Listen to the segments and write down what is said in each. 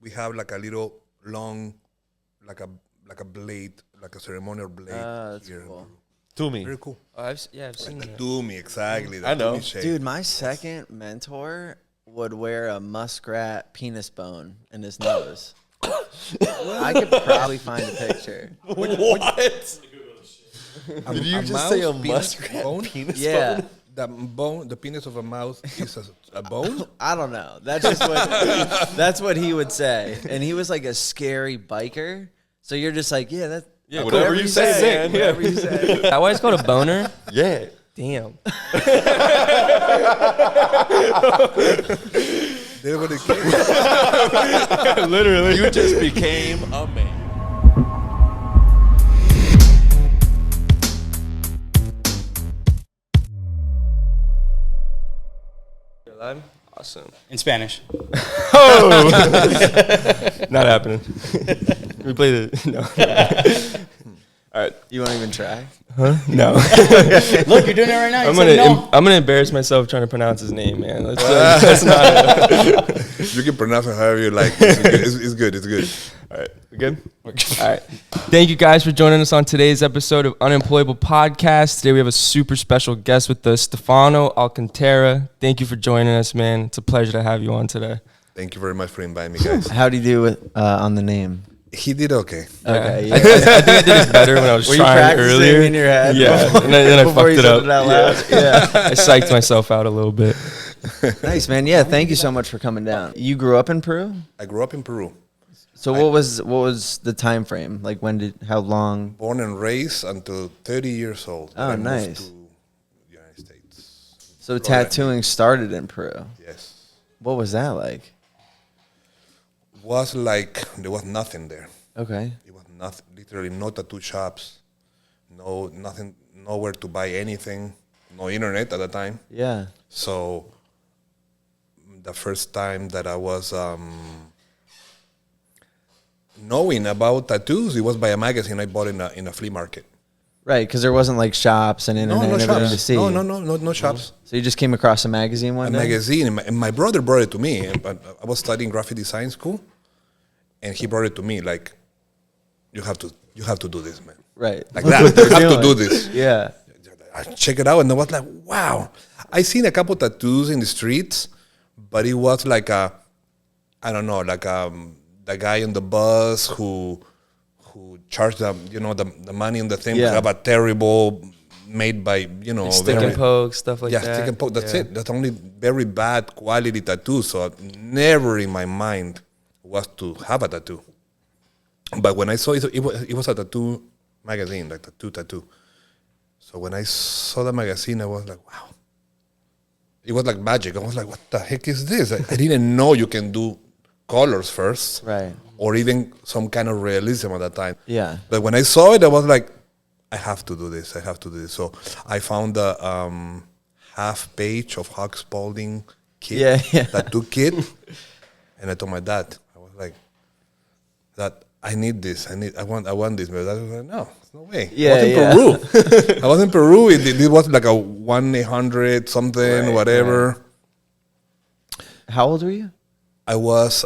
we have like a little long, like a blade, like a ceremonial blade. That's here. cool. Tumi. Very cool. Oh, I've seen that. Do me exactly. I know. Dude, my second mentor would wear a muskrat penis bone in his nose. I could probably find a picture. What? Did you just say a mouse muskrat bone? penis Yeah. bone? The bone, the penis of a mouse is a bone. I don't know. That's just what that's what he would say. And he was like a scary biker. So you're just like, yeah, that's Whatever you say, man. Whatever you say. Is that why it's called a boner? Yeah. Damn. That's what it came. Literally. You just became a man. You're live? Awesome. In Spanish. Not happening. We play the no. All right. You won't even try? No. Look, you're doing it right now. I'm gonna embarrass myself trying to pronounce his name, man. Let's not. You can pronounce it however you like. It's good. It's good. All right, we good? All right. Thank you guys for joining us on today's episode of Unemployable Podcast. Today we have a super special guest with us, Stefano Alcantara. Thank you for joining us, man. It's a pleasure to have you on today. Thank you very much for inviting me, guys. How do you do with on the name? He did okay. Okay, yeah. I think I did it better when I was Were you trying practicing earlier. in your head? Yeah, and then I Before fucked you it said up. it out loud? Yeah. I psyched myself out a little bit. Nice, man. Yeah, thank you so much for coming down. You grew up in Peru? I grew up in Peru. So what was the time frame? Like how long? Born and raised until 30 years old. Oh, I moved nice. to the United States. So Florida. tattooing started in Peru. Yes. What was that like? Was like there was nothing there. Okay. It was nothing. Literally no tattoo shops. Nothing. Nowhere to buy anything. No internet at the time. Yeah. So the first time that I was knowing about tattoos, it was by a magazine I bought in a flea market. Right, because there wasn't like shops and internet and everything to see. No shops. So you just came across a magazine one A day? magazine, and my brother brought it to me. But I was studying graphic design school, and he brought it to me like, you have to do this, man. Right. Like Look that. what they're You have to do doing. this. Yeah. I check it out, and I was like, wow. I seen a couple tattoos in the streets, but it was like I don't know, like the guy on the bus who charged the money on the thing. Yeah. Have a terrible made by Like stick and poke, stuff like that. stick and poke. That's it. That's only very bad quality tattoo. So never in my mind was to have a tattoo. But when I saw it, it was a tattoo magazine, like tattoo. So when I saw the magazine, I was like, wow. It was like magic. I was like, what the heck is this? I didn't know you can do colors first. Right. Or even some kind of realism at that time. Yeah. But when I saw it, I was like, I have to do this. So I found the half page of Huck Spalding kit, tattoo kit. And I told my dad, I was like, that I need this. I want this. But I was like, no, no way. Yeah, I was in Peru. I was in Peru. It was like a 1-800 something, whatever. Right. How old were you? I was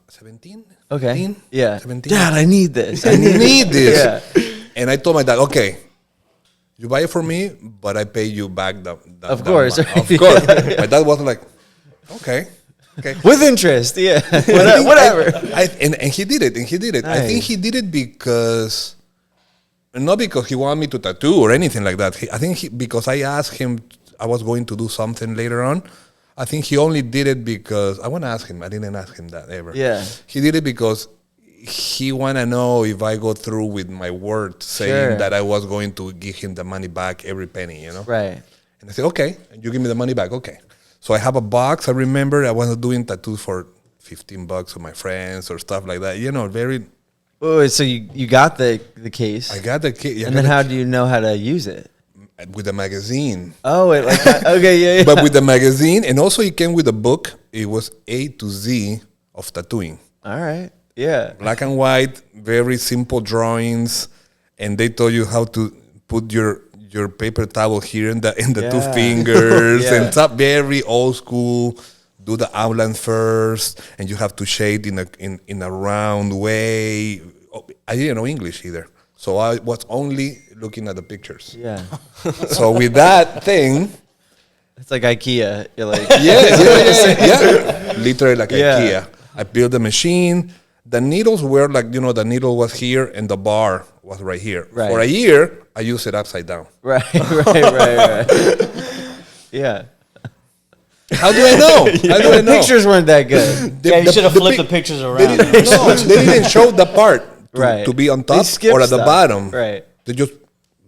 17. Okay. 18, Yeah. 17. Dad, I need this. I need this. Yeah. And I told my dad, okay, you buy it for me, but I pay you back the Of course. Of course. My dad was like, okay. With interest, yeah. Whatever. And he did it. Nice. I think he did it because, not because he wanted me to tattoo or anything like that. I think because I asked him, I was going to do something later on. I think he only did it because, I want to ask him. I didn't ask him that ever. Yeah. He did it because he want to know if I go through with my word saying that I was going to give him the money back, every penny, you know? Right. And I said, okay, and you give me the money back, okay. So I have a box. I remember I was doing tattoos for $15 with my friends or stuff like that. You know, very. Oh, so you got the case. I got the kit. And then how do you know how to use it? With the magazine. Oh, it like that. Okay, yeah. But with the magazine, and also it came with a book. It was A to Z of tattooing. All right. Yeah. Black and white, very simple drawings, and they told you how to put your paper towel here in the two fingers, and stuff very old school, do the outline first, and you have to shade in a round way. I didn't know English either, so I was only looking at the pictures. Yeah. So with that thing, It's like IKEA. You're like, yeah, literally like Yeah. IKEA. I built the machine. The needles were like, the needle was here and the bar was right here. Right. For a year, I used it upside down. right. Yeah. How do I know? How do I The know? pictures weren't that good. Yeah, you should have flipped the pic- pictures They around. didn't show the part Right. to be on They top skipped or at the stuff. bottom. Right. They just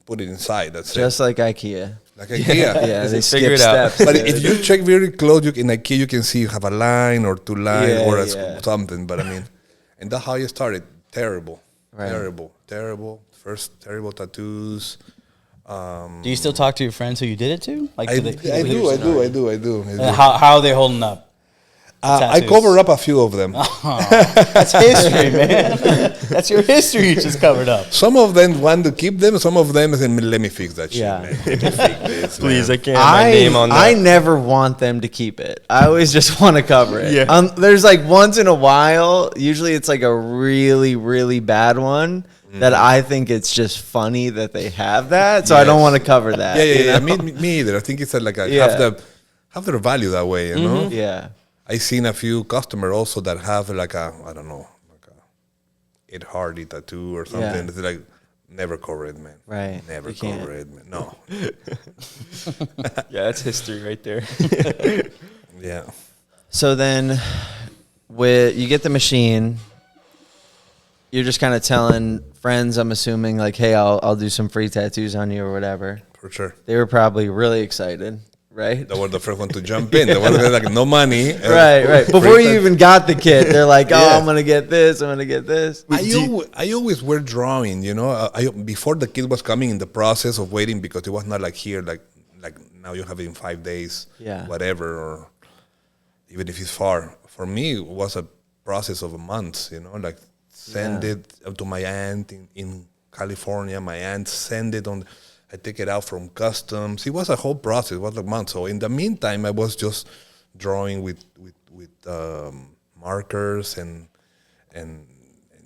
put it inside. That's Just it. like IKEA. Like IKEA. Yeah, they figure skip it out. steps. But dude. if you check very close, in IKEA you can see you have a line or two lines Yeah, or yeah. something. But I mean, and that's how you started. Terrible. Right. Terrible. First terrible tattoos. Do you still talk to your friends who you did it to? Like, I do they- do. How are they holding up? I tattoos? covered up a few of them. That's history, man. That's your history you just covered up. Some of them want to keep them. Some of them say, let me fix that shit, Yeah. man. Let me fix this, Please, I man." can't have my name on that. I never want them to keep it. I always just want to cover it. Yeah. There's like once in a while, usually it's like a really, really bad one that I think it's just funny that they have that. So I don't Yes. want to cover that. Yeah, you know? me either. I think it's like Yeah. have their value that way, you know? Yeah. I seen a few customers also that have like a Ed Hardy tattoo or something. Yeah. It's like, never cover it, man. Right. Never You can't. cover it, man. No. Yeah, that's history right there. Yeah. So then, you get the machine. You're just kind of telling friends, I'm assuming, like, hey, I'll do some free tattoos on you or whatever. For sure. They were probably really excited, right? They were the first one to jump in. They were like, no money. Right. Before you even got the kit, they're like, oh, Yeah. I'm going to get this. I'm going to get this. I always were drawing, before the kid was coming in the process of waiting, because it was not like here, like now you have it in 5 days, Yeah. whatever, or even if it's far. For me, it was a process of months, like send it to my aunt in California. My aunt send it on. I take it out from customs. It was a whole process. It was like months. So in the meantime, I was just drawing with markers and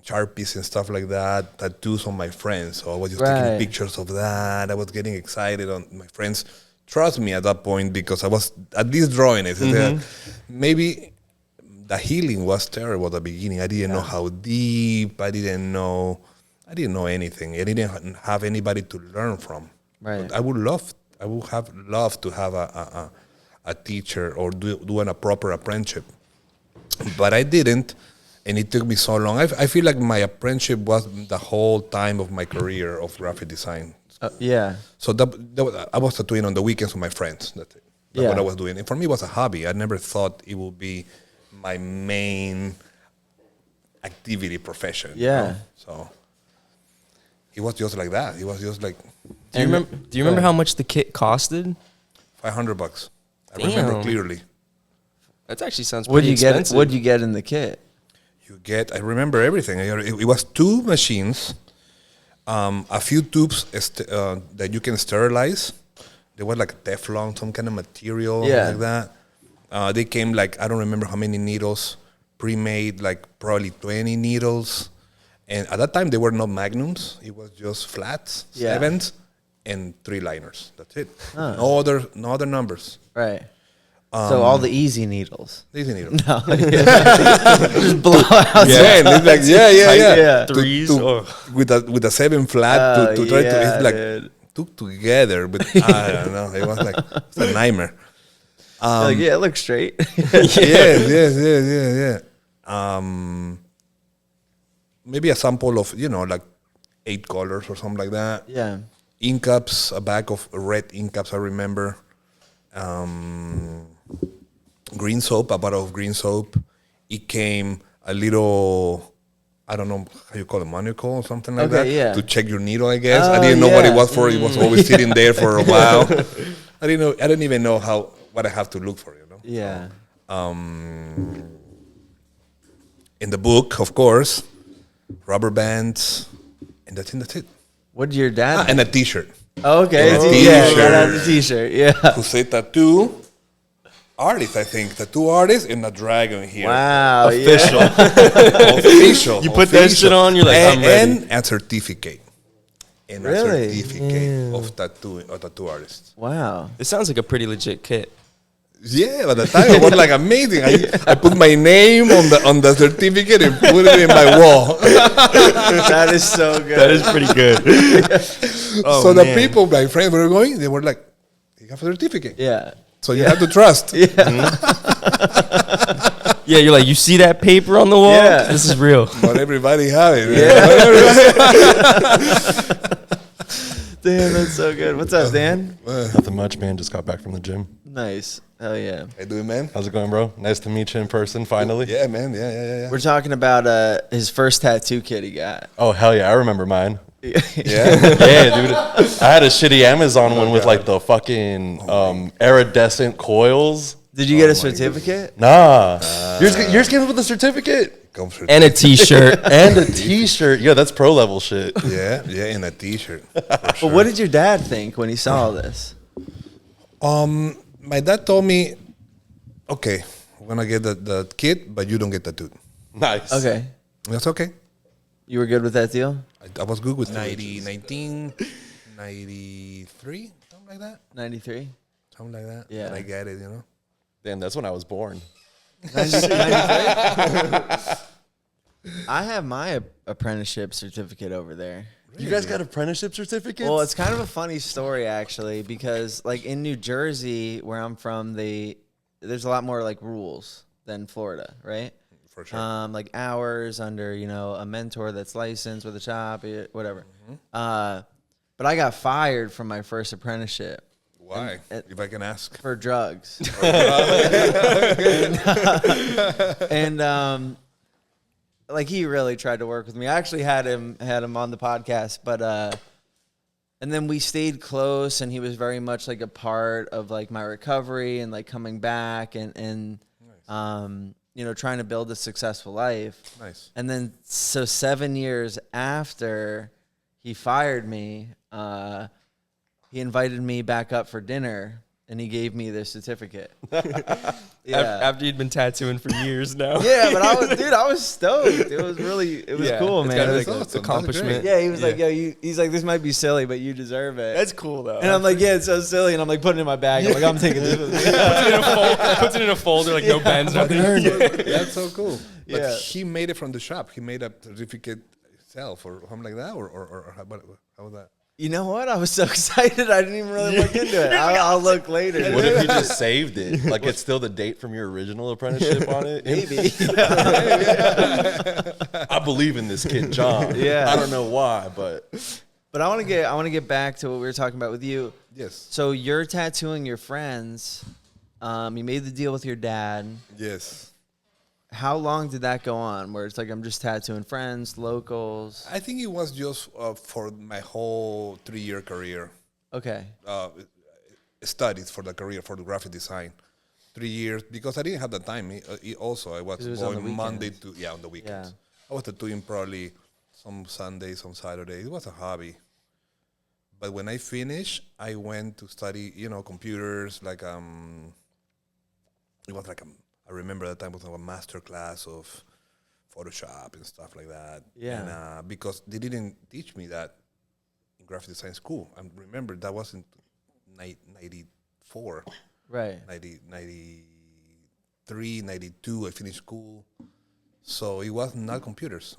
Sharpies and stuff like that, tattoos on my friends. So I was just taking Right. pictures of that. I was getting excited on my friends. Trust me at that point, because I was at least drawing it. Maybe the healing was terrible at the beginning. I didn't know how deep. I didn't know anything. I didn't have anybody to learn from. Right. But I would have loved to have a teacher or doing a proper apprenticeship, but I didn't, and it took me so long. I feel like my apprenticeship was the whole time of my career of graphic design. Yeah. So I was tattooing on the weekends with my friends. That's it. That's what I was doing. And for me, it was a hobby. I never thought it would be my main activity profession. Yeah. So it was just like that. It was just like Do you remember how much the kit costed? $500. I remember Damn. clearly. That actually sounds What'd pretty you get? expensive. What'd you get in the kit? I remember everything. It was 2 machines, a few tubes that you can sterilize. They were like Teflon, some kind of material like that. They came like, I don't remember how many needles, pre-made, like probably 20 needles. And at that time, they were not magnums. It was just flats, 7s, and 3 liners. That's it. No other numbers. Right. So all the easy needles. Easy needle. No. Just blow out. Yeah, and it's like Yeah. Threes with a 7 flat to try to, it's like dude. took together, but I don't know. It was like it's a nightmare. Like, yeah, it looks straight. Yes. Maybe a sample of like 8 colors or something like that. Yeah. Ink cups, a bag of red ink cups. I remember. Green soap, a bottle of green soap. It came a little, I don't know how you call it, monocle or something like that, yeah. to check your needle, I guess. Oh, I didn't know what it yeah. was for. It was always sitting there for a while. I didn't even know what I have to look for, Yeah. In the book, of course, rubber bands, and that's it. What did your dad? And a T-shirt. Oh, okay. And a Yeah, t-shirt. got out the T-shirt. Yeah. To say tattoo, artist, I think. Tattoo artist and a dragon here. Wow. Official. Official. You put that shit on, you're like, I'm ready. And a certificate. And Really? a certificate of tattoo artist. Wow. It sounds like a pretty legit kit. Yeah, by the time it was like amazing. I put my name on the certificate and put it in my wall. That is so good. That is pretty good. So the people, my friends were going, they were like, you have a certificate. Yeah. So you have to trust. Yeah. Yeah, you're like, you see that paper on the wall? Yeah. This is real. Not everybody have it. Damn, that's so good. What's up, Dan? Nothing much, man. Just got back from the gym. Nice. Hell yeah. Hey, doing, man? How's it going, bro? Nice to meet you in person, finally. Yeah, man. Yeah. We're talking about his first tattoo kit he got. Oh, hell yeah. I remember mine. Yeah. Yeah, dude. I had a shitty Amazon one with like the fucking iridescent coils. Did you get a certificate? Nah. Yours came with a certificate? And a t-shirt. And a t-shirt. Yeah, that's pro level shit. Yeah, and a t-shirt. But what did your dad think when he saw this? My dad told me, okay, we're going to get the kit, but you don't get tattooed. Nice. Okay. That's okay. You were good with that deal? I was good with 1993, something like that. 93? Something like that. Yeah. And I get it, you know. Damn, that's when I was born. 93? I have my apprenticeship certificate over there. You guys got apprenticeship certificates? Well, it's kind of a funny story, actually, because like in New Jersey, where I'm from, there's a lot more like rules than Florida, right? For sure. Like hours under, a mentor that's licensed with a shop, whatever. But I got fired from my first apprenticeship. Why? If I can ask. For drugs. and like he really tried to work with me. I actually had him on the podcast, but and then we stayed close, and he was very much like a part of like my recovery and like coming back and nice. Trying to build a successful life. Nice. And then so 7 years after he fired me, he invited me back up for dinner, and he gave me the certificate. Yeah. After you'd been tattooing for years now. Yeah, but I was stoked. It was cool, It's man. kind of It like was an awesome. accomplishment. yeah, he was like, he's like, this might be silly, but you deserve it. That's cool, though. And I'm like, yeah, it's so silly. And I'm like putting it in my bag. I'm like, I'm taking this with me. Puts it in a folder, like no pens, nothing. That's so cool. But Yeah. he made it from the shop. He made a certificate himself or something like that? Or how was that? You know what? I was so excited. I didn't even really look into it. I'll look later. What if you just saved it? Like it's still the date from your original apprenticeship on it? Maybe. I believe in this kid, John. Yeah. I don't know why, but But I want to get back to what we were talking about with you. Yes. So you're tattooing your friends. You made the deal with your dad. Yes. How long did that go on? Where it's like I'm just tattooing friends, locals. I think it was just for my whole 3-year career. Okay. Studies for the career for the graphic design. 3 years because I didn't have the time. Also, I was It was on going the Monday weekends. on the weekends. Yeah. I was doing probably some Sundays, some Saturdays. It was a hobby. But when I finished, I went to study, computers. Like it was like I remember that time was a master class of Photoshop and stuff like that. Yeah. And because they didn't teach me that in graphic design school. I remember that was in 94. Right. 93, 92, I finished school. So it was not computers.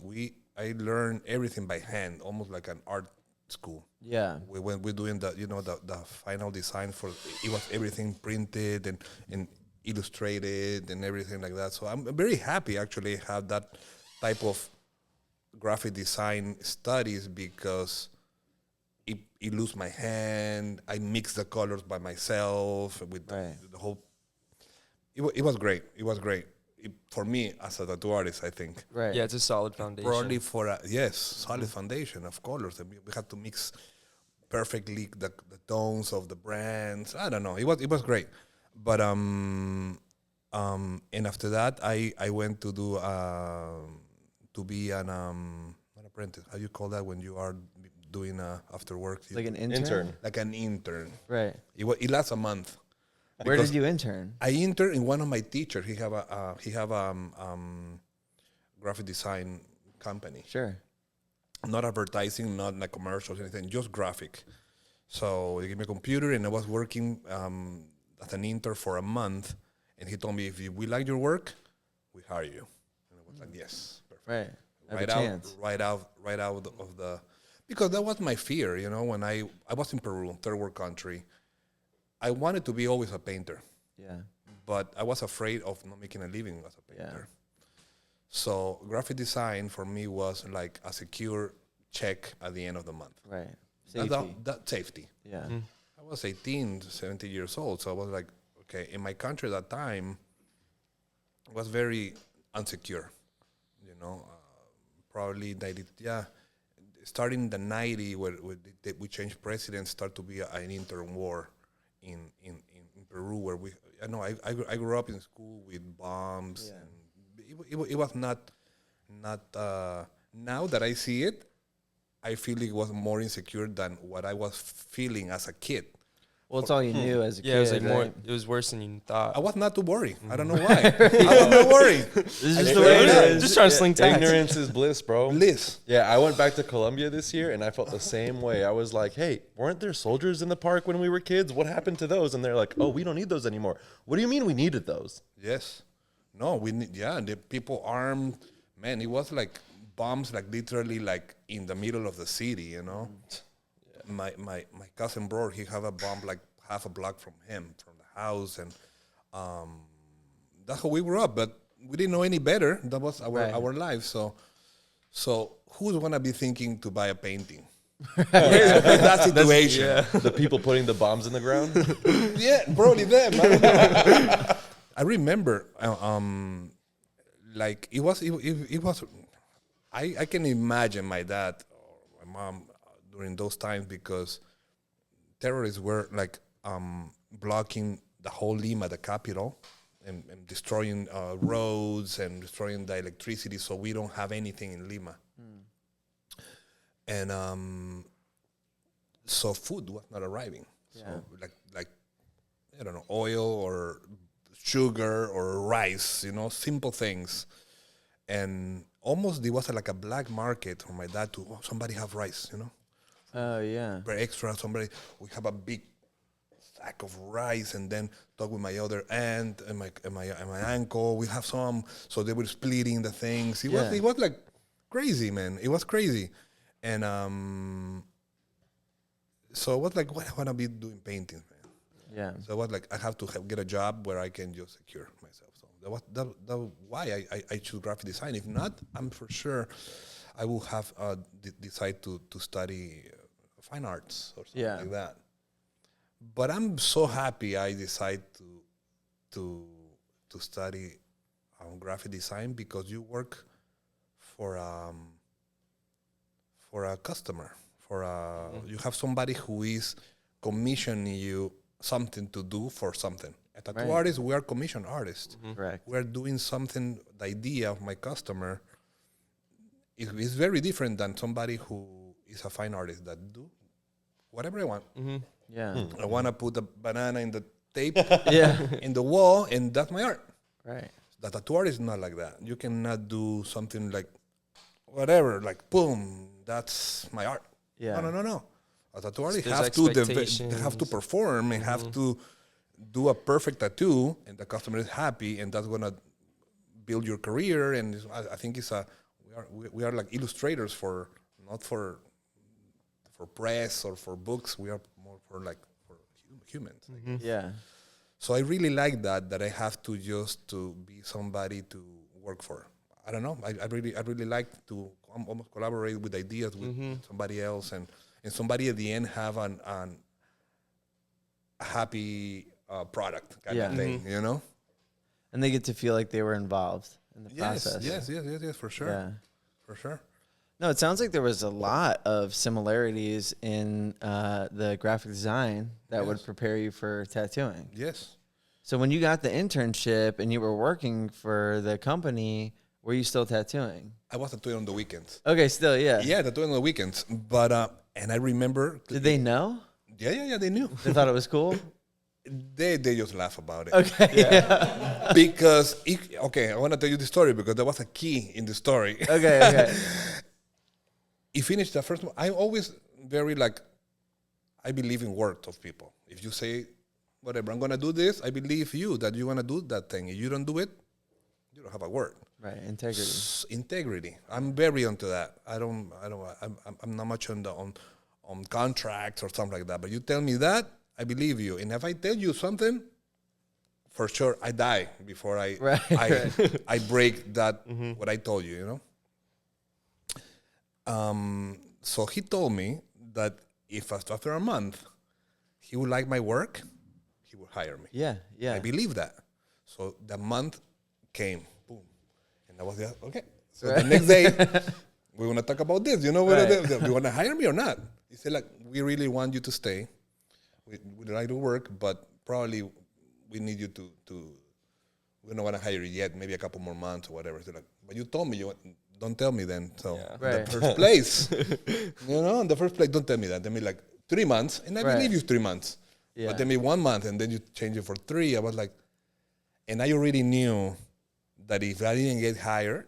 I learned everything by hand, almost like an art school. Yeah. When we're doing the final design it was everything printed and illustrated and everything like that. So I'm very happy actually have that type of graphic design studies because it lose my hand. I mix the colors by myself with Right. the whole. It was great. It was great for me as a tattoo artist. I think Right. Yeah, it's a solid foundation. probably for solid foundation of colors. I mean, we had to mix perfectly the tones of the brands. I don't know. It was great, but and after that I went to do to be an not apprentice. How you call that when you are doing after work? Like an intern? Like an intern. Right. It lasts a month. Where did you intern? I interned in one of my teachers. He have a graphic design company. Sure. Not advertising, not like commercials, anything, just graphic. So they gave me a computer, and I was working as an intern for a month. And he told me, if we like your work, we hire you. And I was like, yes, perfect. Right. Right out of the, because that was my fear, when I was in Peru, third world country. I wanted to be always a painter. Yeah. But I was afraid of not making a living as a painter. Yeah. So graphic design for me was like a secure check at the end of the month. Right. Safety. That safety. Yeah. Mm-hmm. I was 18, 17 years old. So I was like, okay, in my country at that time, it was very unsecure. Probably starting in the 90s, where we changed presidents, start to be an intern war in Peru, where I grew up in school with bombs. Yeah. And it was not now that I see it, I feel it was more insecure than what I was feeling as a kid. Well, it's all you knew as a kid. Yeah, it was like right? it was worse than you thought. I was not too worried. I don't know why. I was not worried. This is just the way it is. Just trying to sling tags. Ignorance is bliss, bro. Bliss. Yeah, I went back to Colombia this year, and I felt the same way. I was like, hey, weren't there soldiers in the park when we were kids? What happened to those? And they're like, oh, we don't need those anymore. What do you mean we needed those? Yes. No, the people armed. Man, it was like bombs, like literally like in the middle of the city, Yeah. My cousin brother, he have a bomb like half a block from him, from the house, and that's how we grew up. But we didn't know any better. That was our life. So who's gonna be thinking to buy a painting? In that situation, The people putting the bombs in the ground. Yeah, probably them. I don't know. I remember, like it was. I can imagine my dad or my mom during those times, because terrorists were like blocking the whole Lima, the capital, and destroying roads and destroying the electricity, so we don't have anything in Lima. And so food was not arriving. Yeah. So like I don't know, oil or sugar or rice, simple things. And almost there was like a black market for my dad to, somebody have rice, Oh, yeah. Very extra, we have a big sack of rice, and then talk with my other aunt and my uncle, we have some, so they were splitting the things. It was like crazy, man. It was crazy. And so it was like, what I want to be doing paintings, man. Yeah. So it was like, I have to get a job where I can just secure myself. So that was why I choose graphic design. If not, I'm for sure I will have decide to study fine arts or something like that. But I'm so happy I decided to study graphic design, because you work for a customer, you have somebody who is commissioning you something to do for something. A tattoo artist, we are commission artists. Correct. We're doing something. The idea of my customer is very different than somebody who is a fine artist that do whatever I want. Yeah. I want to put a banana in the tape in the wall, and that's my art. Right. The tattoo art is not like that. You cannot do something like whatever, like boom, that's my art. Yeah. No. A tattoo artist There's have to perform and have to do a perfect tattoo, and the customer is happy, and that's gonna build your career. And I think we are like illustrators not for press or for books. We are more for humans. Yeah. So I really like that I have to just to be somebody to work for. I don't know. I really like to almost collaborate with ideas with somebody else, and somebody at the end have a happy product kind of thing, And they get to feel like they were involved in the process. Yes, for sure. Yeah. For sure. No, it sounds like there was a lot of similarities in the graphic design that would prepare you for tattooing. Yes. So when you got the internship and you were working for the company, were you still tattooing? I was tattooing on the weekends. Okay, still, yeah. Yeah, tattooing on the weekends. But and I remember. Did they know? Yeah, they knew. They thought it was cool? They just laugh about it. Okay. Because, I want to tell you the story because there was a key in the story. Okay. He finished the first one. I'm always very I believe in words of people. If you say, whatever, I'm going to do this, I believe you that you want to do that thing. If you don't do it, you don't have a word. Right. Integrity. Integrity. I'm very into that. I'm not much on contracts or something like that. But you tell me that, I believe you. And if I tell you something, for sure, I die before I break that, what I told you, So he told me that if after a month he would like my work, he would hire me. Yeah. I believe that. So the month came, boom. And I was like, okay. So the next day, we're going to talk about this. You know, you want to hire me or not? He said, we really want you to stay. We'd like to work, but probably we need you to we don't want to hire you yet, maybe a couple more months or whatever. So but you told me, don't tell me then. So in the first place, in the first place, don't tell me that. Tell me 3 months, and I believe you 3 months. Yeah. But tell me 1 month, and then you change it for 3. I was like, and I already knew that if I didn't get hired,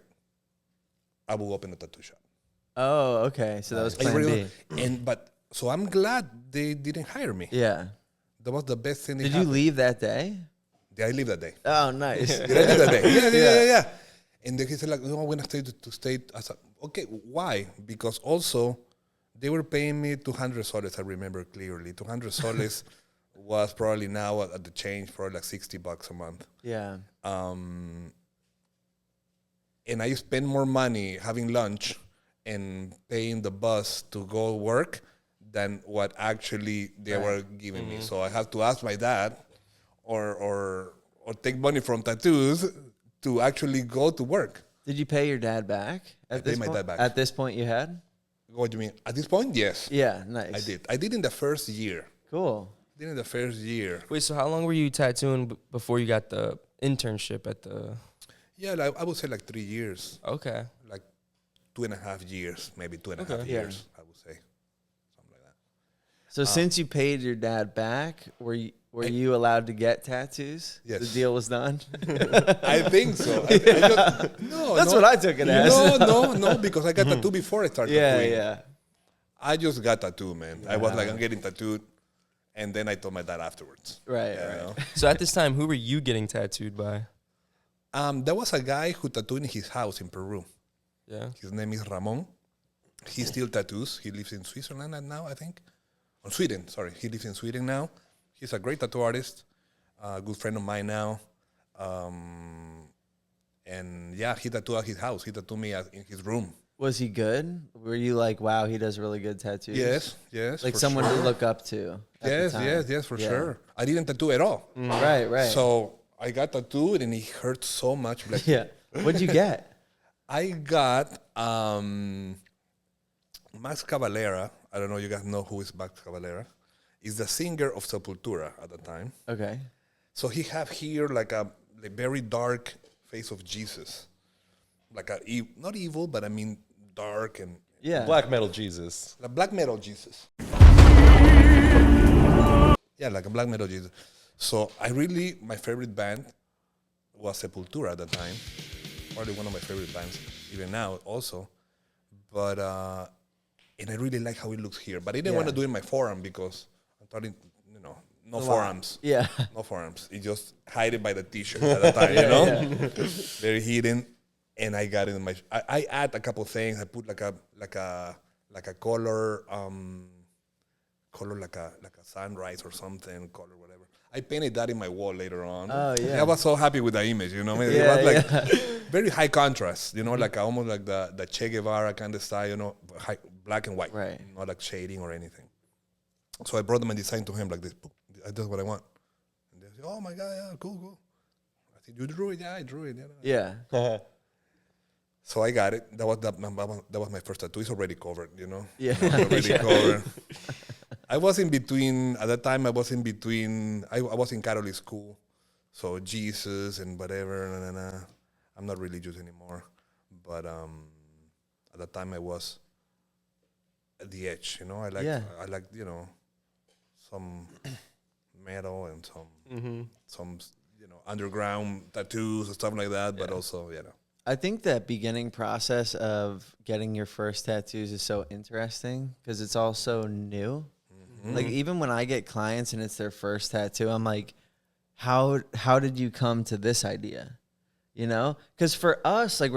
I would open a tattoo shop. Oh, okay. So that was plan B. So I'm glad they didn't hire me. Yeah. That was the best thing. Did you leave that day? Did I leave that day? Oh, nice. Did I leave that day? Yeah. And then he said, no, I'm going to stay to stay. I said, okay, why? Because also they were paying me 200 soles, I remember clearly. 200 soles was probably now at the change, probably $60 a month. Yeah. And I spend more money having lunch and paying the bus to go work than what actually they were giving me. So I had to ask my dad or take money from tattoos to actually go to work. Did you pay your dad back? I paid my dad back. At this point you had? What do you mean? At this point, yes. Yeah, nice. I did. I did in the first year. Cool. In the first year. Wait, so how long were you tattooing before you got the internship at the... Yeah, I would say 3 years. Okay. 2.5 years, maybe 2.5 years, I would say. Something like that. So since you paid your dad back, were you allowed to get tattoos? Yes. The deal was done? I think so. That's what I took it as. No, because I got tattooed before I started tattooing. Yeah. I just got tattooed, man. I was I'm getting tattooed, and then I told my dad afterwards. Right. So at this time, who were you getting tattooed by? There was a guy who tattooed in his house in Peru. Yeah. His name is Ramon. He still tattoos. He lives in Switzerland now, I think. Or Sweden, sorry. He lives in Sweden now. He's a great tattoo artist, a good friend of mine now. And yeah, he tattooed at his house. He tattooed me in his room. Was he good? Were you like, wow, he does really good tattoos? Yes. Like someone to look up to. Yes, for sure. I didn't tattoo at all. Right. So I got tattooed and it hurt so much. Yeah. What'd you get? I got Max Cavalera. I don't know, you guys know who is Max Cavalera. He's the singer of Sepultura at the time. Okay. So he have here a very dark face of Jesus. Not evil, but I mean dark and... Yeah. Black metal Jesus. Black metal Jesus. Yeah, like a black metal Jesus. So my favorite band was Sepultura at the time. Probably one of my favorite bands, even now also. But, and I really like how it looks here. But I didn't want to do it in my forearm because I thought, no forearms. Yeah. No forearms. It just hide it by the t-shirt at the time, Very hidden. And I got it in my, I add a couple things. I put like a color, like a sunrise or something, color, whatever. I painted that in my wall later on. Oh, yeah. I was so happy with the image, It was very high contrast, almost like the Che Guevara kind of style, black and white. Right. Not like shading or anything. So I brought them and designed to him like this. That's what I want. And they said, oh my God, yeah, cool. I said, you drew it? Yeah, I drew it. Yeah. So I got it. That was my first tattoo. It's already covered, Yeah. Already covered. I was in between, at that time I was in Catholic school. So Jesus and whatever, I'm not religious anymore. But at that time I was at the edge, I like, some metal and some underground tattoos and stuff like that. But also, I think that beginning process of getting your first tattoos is so interesting because it's all so new. Like even when I get clients and it's their first tattoo, I'm like, how did you come to this idea? You know, because for us, like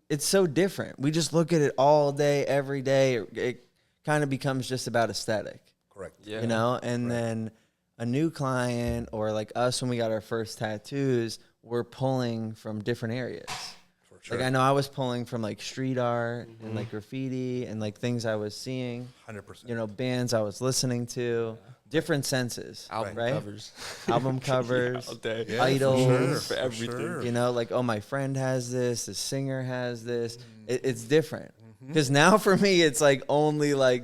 it's so different. We just look at it all day, every day. It kind of becomes just about aesthetic. Correct. Yeah. You know, and then a new client or like us when we got our first tattoos, we're pulling from different areas. For sure. Like I know I was pulling from like street art and like graffiti and like things I was seeing. 100%. You know, bands I was listening to. Different senses. Album covers. Album covers. All day. Yeah, Idols. For everything. Sure. You know, like, oh, my friend has this. The singer has this. It's different. Because now for me, it's like only like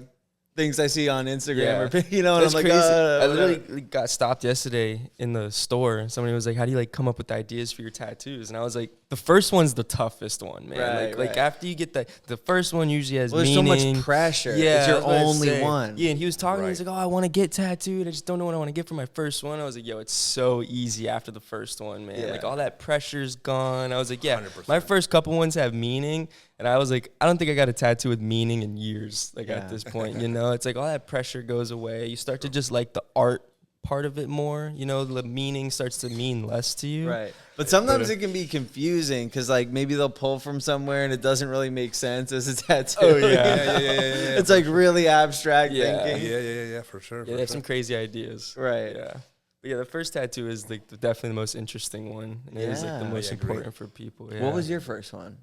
things I see on Instagram or, you know, and That's I'm like, crazy. I literally got stopped yesterday in the store and somebody was like, how do you like come up with ideas for your tattoos? And I was like, the first one's the toughest one, man. Like after you get the first one usually has there's meaning. so much pressure. Yeah, it's your only one. Yeah, and he was talking, he's like, oh, I want to get tattooed. I just don't know what I want to get for my first one. I was like, yo, it's so easy after the first one, man. Yeah. Like all that pressure's gone. I was like, yeah, 100%. my first couple ones have meaning. And I was like, I don't think I got a tattoo with meaning in years, like at this point, you know? It's like all that pressure goes away. You start to just like the art part of it more, you know? The meaning starts to mean less to you. Right. But sometimes it can be confusing because like maybe they'll pull from somewhere and it doesn't really make sense as a tattoo. Oh, yeah. Yeah. It's like really abstract Yeah. thinking. Yeah, for sure. Yeah, they have some crazy ideas. Right. Yeah. But yeah, the first tattoo is like definitely the most interesting one. And it is like the Yeah. most I agree. important for people. Yeah. What was your first one?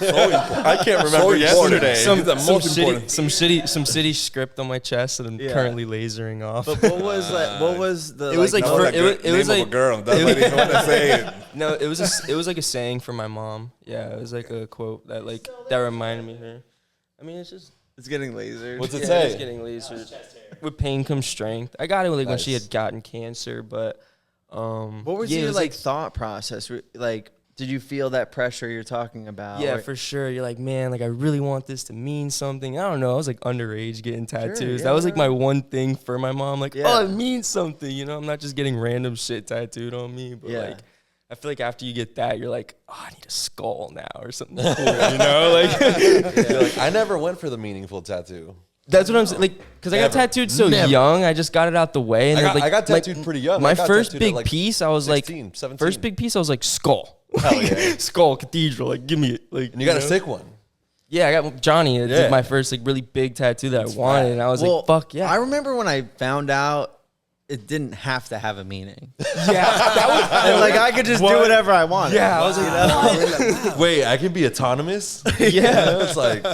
I can't remember yesterday. some most important. shitty script on my chest that I'm currently lasering off. But what was what was the? It was like No, for, like it was name like of a girl. That's what you want to say. no, it was like a saying from my mom. Yeah, it was like a quote that like that reminded me of her. I mean, it's just it's getting lasered. What's it it's say? getting lasered. With pain comes strength. I got it like when she Nice. had gotten cancer, but What was yeah, it your was like thought process? Like, did you feel that pressure you're talking about? yeah, Or- for sure. You're like, man, like I really want this to mean something. I don't know. I was like underage getting tattoos. yeah. That was like my one thing for my mom. Like, Yeah. oh, it means something. You know, I'm not just getting random shit tattooed on me. But Yeah. like, I feel like after you get that, you're like, oh, I need a skull now or something cool. You know, like You're like, I never went for the meaningful tattoo. that's what I'm saying. Like, because I got tattooed so young, I just got it out the way. And I then, got, like, I got tattooed pretty young. My I got first tattooed at, big like, piece, I was 16, like, 17. first big piece, I was like, skull. Hell yeah. Skull cathedral. Like, give me it. Like, And you got a know? sick one. Yeah, I got Johnny. It Yeah. did my first like really big tattoo that I wanted, and I was like, "Fuck yeah!" I remember when I found out it didn't have to have a meaning. yeah, that And like I could just do whatever I wanted. yeah. I was like, Wait, I can be autonomous? yeah. It's like,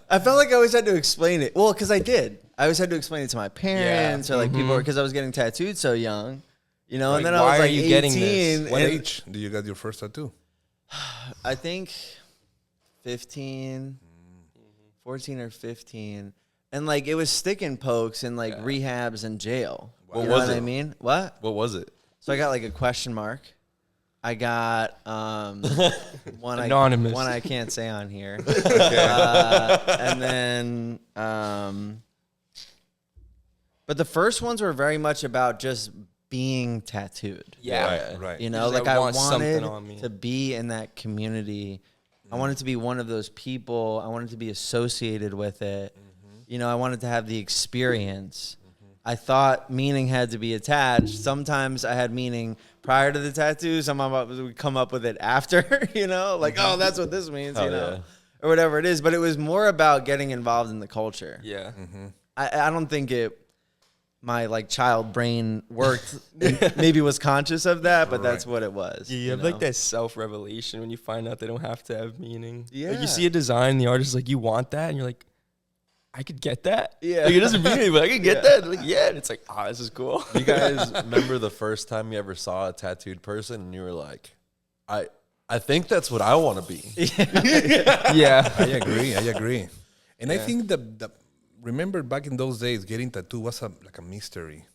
I felt like I always had to explain it. Well, because I did. I always had to explain it to my parents or like people because I was getting tattooed so young. You know, and then I why was are like you 18. getting this? What and age do you get your first tattoo? I think 15, 14 or 15. And like it was stick and pokes and like rehabs and jail. What You know was what I it? mean? What? what was it? So I got like a question mark. I got one Anonymous. one I can't say on here. And then but the first ones were very much about just being tattooed. Yeah, Right. You know, Because like I want something wanted on me. to be in that community. I wanted to be one of those people. I wanted to be associated with it. You know, I wanted to have the experience. I thought meaning had to be attached. Sometimes I had meaning prior to the tattoo. Sometimes we come up with it after, you know, like, oh, that's what this means, you know, or whatever it is. But it was more about getting involved in the culture. Yeah. I don't think my like child brain worked, maybe was conscious of that, but that's what it was. You have know? like that self-revelation when you find out they don't have to have meaning. Yeah. Like you see a design, the artist is like, you want that? And you're like, I could get that? Yeah. Like, it doesn't mean anything, but I could get that. Like, yeah. And it's like, ah, this is cool. You guys remember the first time you ever saw a tattooed person and you were like, I think that's what I want to be. yeah. I agree. And I think that remember back in those days, getting tattoo was like a mystery.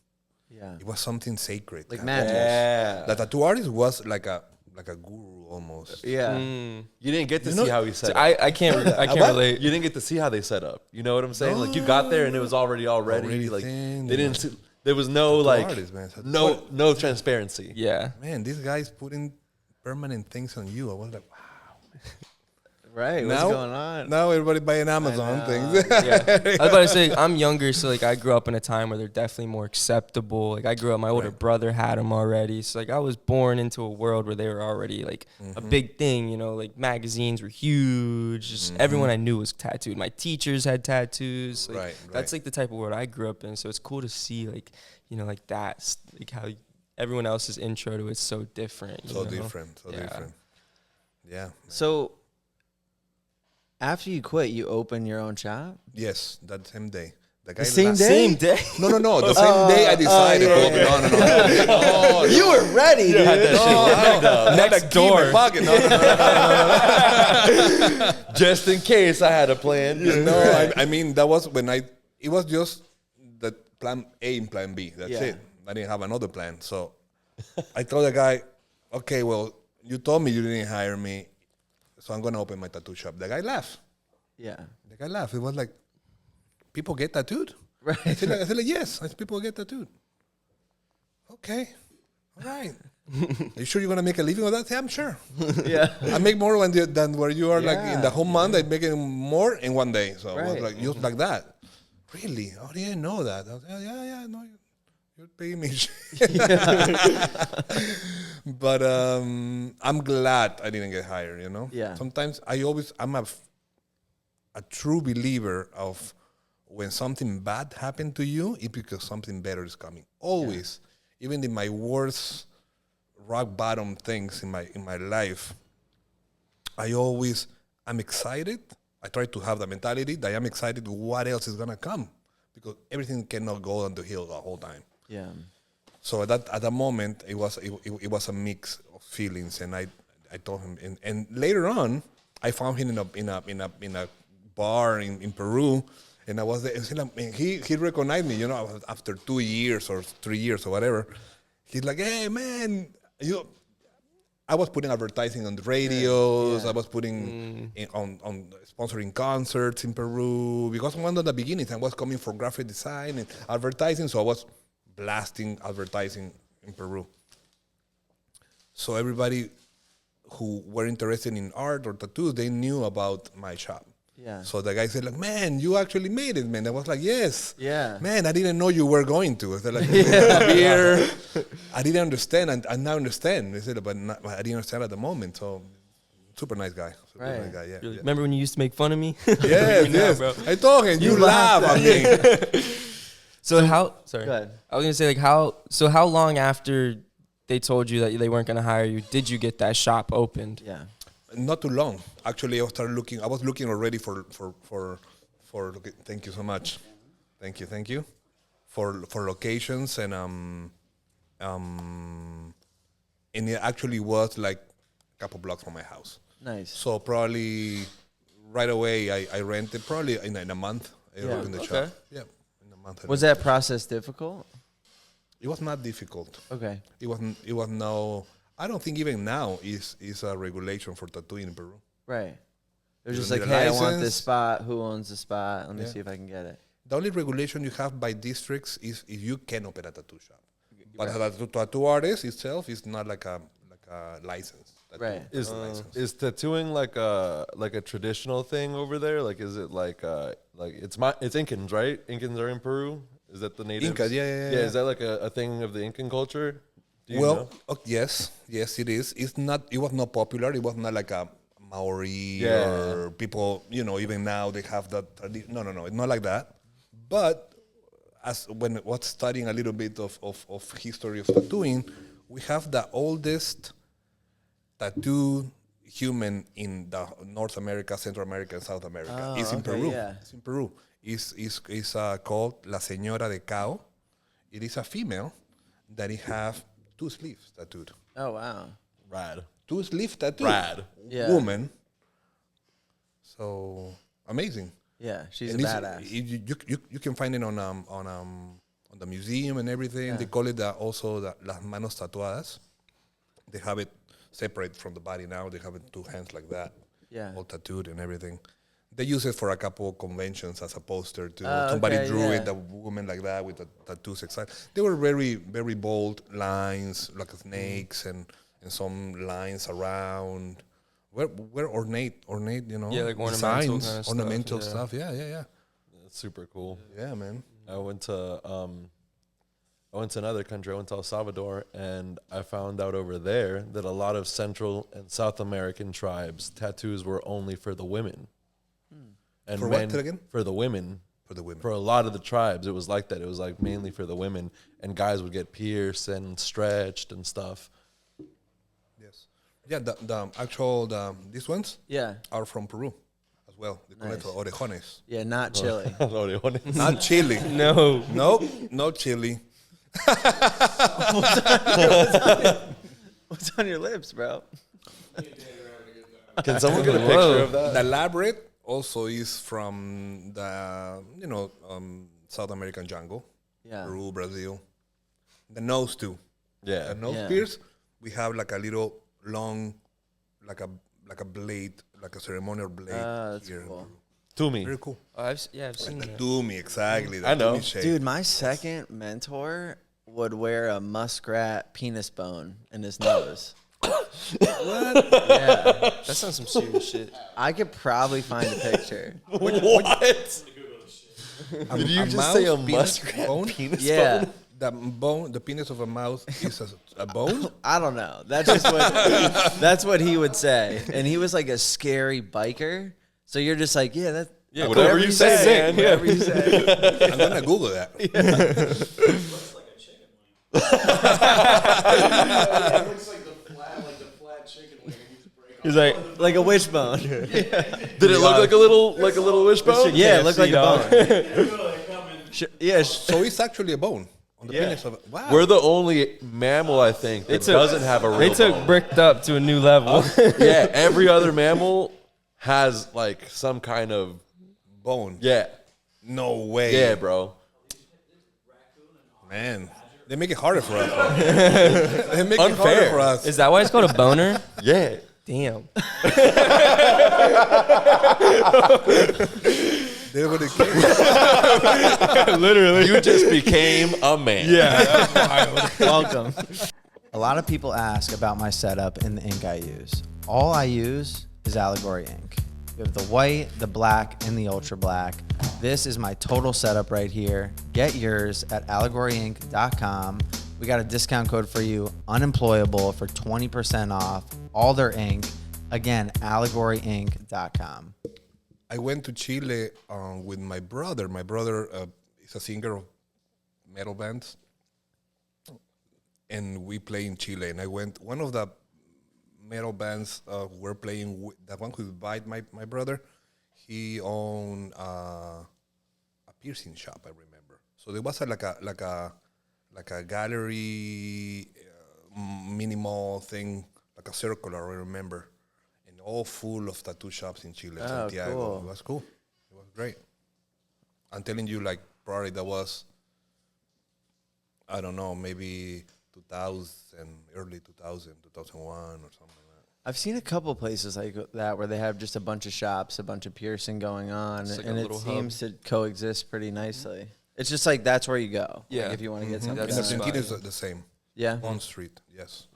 Yeah. It was something sacred. Like almost. magic. Yeah. The tattoo artist was like a like a guru almost. Yeah. You didn't get to see how he set up. I can't relate. You didn't get to see how they set up. You know what I'm saying? Like you got there and it was already like thin, they didn't. See, there was no like artist, man. no transparency. Yeah. Man, these guys putting permanent things on you. I was like, wow. Right. What's going on? Now everybody buying Amazon things. Yeah. I was about to say, I'm younger, so like I grew up in a time where they're definitely more acceptable. Like I grew up, my older brother had them already. So like I was born into a world where they were already like a big thing, you know, like magazines were huge. Just everyone I knew was tattooed. My teachers had tattoos. Like, that's like the type of world I grew up in. So it's cool to see like, you know, like that, like how everyone else's intro to it's so different. So different. Yeah. Man. So after you quit, you opened your own shop? Yes, that same day. The guy Same day? Same day. No. The same day I decided to open. No. You were ready, dude. Next door. Just in case I had a plan. No, I mean, that was when it was just the plan A and plan B. That's it. I didn't have another plan. So I told the guy, okay, well, you told me you didn't hire me, so I'm going to open my tattoo shop. The guy laughed. Yeah. The guy laughed. It was like, people get tattooed? Right. I said like, yes, people get tattooed. Okay. All right. Are you sure you're going to make a living with that? Yeah, I'm sure. Yeah. I make more than where you are like in the whole month. I make more in one day. So I was like, just like that. Really? Oh, I didn't know that. I was like, yeah, no, you're paying me. But I'm glad I didn't get hired, you know? Yeah. Sometimes I'm a true believer of when something bad happened to you, it's because something better is coming. Always. Yeah. Even in my worst rock bottom things in my life, I'm excited. I try to have the mentality that I'm excited what else is gonna come, because everything cannot go on the hill the whole time. Yeah. So at that moment, it was a mix of feelings, and I told him, and later on, I found him in a bar in Peru, and I was there. And he recognized me, you know, after 2 years or 3 years or whatever. He's like, hey man, I was putting advertising on the radios. I was putting on sponsoring concerts in Peru, because one of the beginnings I was coming from graphic design and advertising, so I was blasting advertising in Peru. So everybody who were interested in art or tattoos, they knew about my shop. Yeah. So the guy said, like, man, you actually made it, man. I was like, yes. Yeah. Man, I didn't know you were going to. I said, like, beer. I didn't understand, and I now understand. They said, but I didn't understand at the moment. So super nice guy. Nice guy, yeah. Remember when you used to make fun of me? Yes. Bro. I told him, you laugh at me. So sorry. Go ahead. I was gonna say like how long after they told you that they weren't gonna hire you did you get that shop opened? Yeah. Not too long. Actually, I was looking already for thank you so much. Thank you. For locations, and it actually was like a couple blocks from my house. Nice. So probably right away I rented, probably in a month. I opened the shop. Yeah. Was that process difficult? It was not difficult. Okay. It was no. I don't think even now is a regulation for tattooing in Peru. Right. It was You just don't like, need a hey, I want license. this spot. Who owns the spot? Let me see if I can get it. The only regulation you have by districts is you can open a tattoo shop, but a tattoo artist itself is not like a license. Right. Is tattooing like a traditional thing over there? Like, is it like it's Incans, right? Incans are in Peru. Is that the natives? Incas, yeah. Is that like a thing of the Incan culture? Do you know? Yes, it is. It was not popular. It was not like a Maori or people. You know, even now they have that. No, it's not like that. But when I was studying a little bit of history of tattooing, we have the oldest tattoo human in the North America, Central America, and South America. It's in Peru. Yeah. It's in Peru. It's called La Señora de Cao. It is a female that have 2 sleeves tattooed. Oh, wow. Rad. 2 sleeve tattoo. Rad. Yeah. Woman. So amazing. Yeah, she's And a badass. you can find it on the museum and everything. Yeah. They call it also the las manos tatuadas. They have it separate from the body now. They have two hands like that, all tattooed and everything. They use it for a couple of conventions as a poster too. Somebody drew it, a woman like that with the tattoos. They were very, very bold lines, like snakes and some lines around. We're ornate, you know. Yeah, like ornamental stuff. Yeah. That's super cool. Yeah, man. I went to another country. I went to El Salvador, and I found out over there that a lot of Central and South American tribes, tattoos were only for the women. And for what again? For the women. For the women. For a lot of the tribes, it was like that. It was like mainly for the women, and guys would get pierced and stretched and stuff. Yes. Yeah, the actual these ones are from Peru as well. They call it orejones. Yeah, not chili. Not chili. No. Nope, no chili. What's on your lips, bro? Can someone get a picture of that? The elaborate also is from the South American jungle. Yeah. Peru, Brazil. The nose too. Yeah. The nose pierce, we have like a little long, like a blade, like a ceremonial blade. That's here. cool. Tumi. Very cool. I've seen that. Doomy, exactly. I know. Dude, my second mentor would wear a muskrat penis bone in his nose. What? Yeah. That sounds some serious shit. I could probably find a picture. What? Did you just say a penis muskrat bone? penis Yeah. bone? The penis of a mouse is a bone? I don't know. That's just that's what he would say. And he was like a scary biker. So you're just like, Whatever you say, man. Whatever you say. I'm going to Google that. Looks like a chicken wing. It looks like the flat chicken wing. He's like, Like a wishbone. Did it look like a little wishbone? Yeah, it looked like a bone. Yeah. So it's actually a bone on the penis of a... Wow. We're the only mammal, I think, that doesn't have a real they took bone. bricked up to a new level. Yeah, every other mammal has like some kind of bone. yeah. No way. Yeah, bro. Man, they make it harder for us. Bro. They make it Unfair. harder for us. Is that why it's called a boner? Yeah. Damn. They would have killed. Literally. You just became a man. Yeah. Welcome. A lot of people ask about my setup and the ink I use. All I use is Allegory ink. We have the white, the black, and the ultra black. This is my total setup right here. Get yours at allegoryink.com. We got a discount code for you, unemployable, for 20% off all their ink. Again, allegoryink.com. I went to Chile with my brother. My brother is a singer of metal bands. And we play in Chile. And I went, one of the metal bands were playing, the one who invited my brother, he owned a piercing shop, I remember. So there was like a gallery, minimal thing, like a circular, I remember. And all full of tattoo shops in Chile, Santiago. Cool. It was cool. It was great. I'm telling you, like, probably that was, I don't know, maybe 2000, early 2000, 2001 or something like that. I've seen a couple places like that where they have just a bunch of shops, a bunch of piercing going on, Like and it seems to coexist pretty nicely. It's just like that's where you go. Yeah. Like if you want to get something. And That's done. Argentina is the same. Yeah. On street, yes.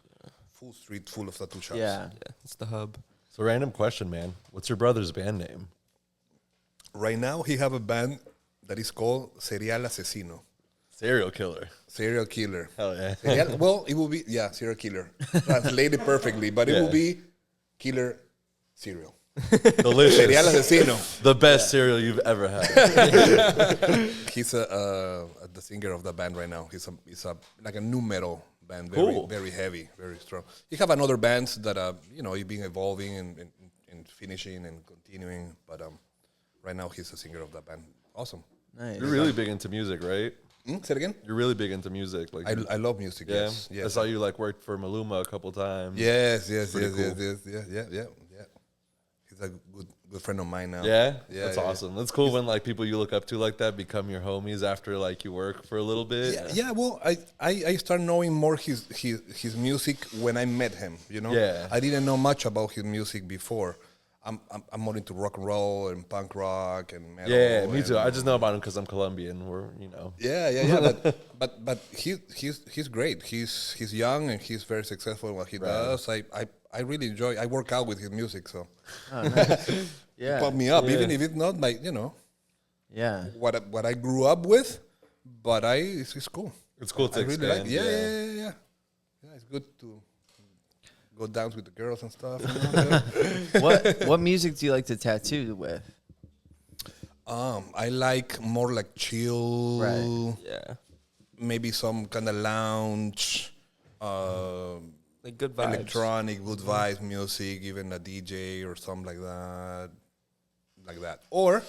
Full street, full of tattoo shops. Yeah. Yeah, it's the hub. So random question, man. What's your brother's band name? Right now, he have a band that is called Serial Asesino. Serial killer. Serial killer. Hell yeah. Well, it will be, serial killer. Translated perfectly, but it will be killer cereal. Delicious. Serial Asesino. The best cereal you've ever had. He's the singer of the band right now. He's like a new metal band, Cool. very heavy, very strong. You have another bands that you've been evolving and finishing and continuing, but right now he's the singer of that band. Awesome. Nice. You're really big into music, right? Say it again. You're really big into music. Like I love music. yeah. Yes. I saw you like worked for Maluma a couple times. Yes. Pretty cool. Yeah. He's a good friend of mine now. Yeah, Yeah, that's yeah, awesome. That's cool when like people you look up to like that become your homies after like you work for a little bit. Yeah, well, I started knowing more his music when I met him. You know, Yeah. I didn't know much about his music before. I'm more into rock and roll and punk rock and metal. Yeah, me and- too. I just know about him because I'm Colombian. We're Yeah. but he's great. He's young and he's very successful in what he does. I really enjoy. I work out with his music, so Yeah. pump me up, even if it's not my Yeah. what I grew up with. But it's cool. It's cool to I really expand. like. Yeah. It's good to go dance with the girls and stuff. What music do you like to tattoo with? I like more like chill. Right. Yeah. Maybe some kind of lounge. Like good vibes. Electronic, good vibes music, even a DJ or something like that. Or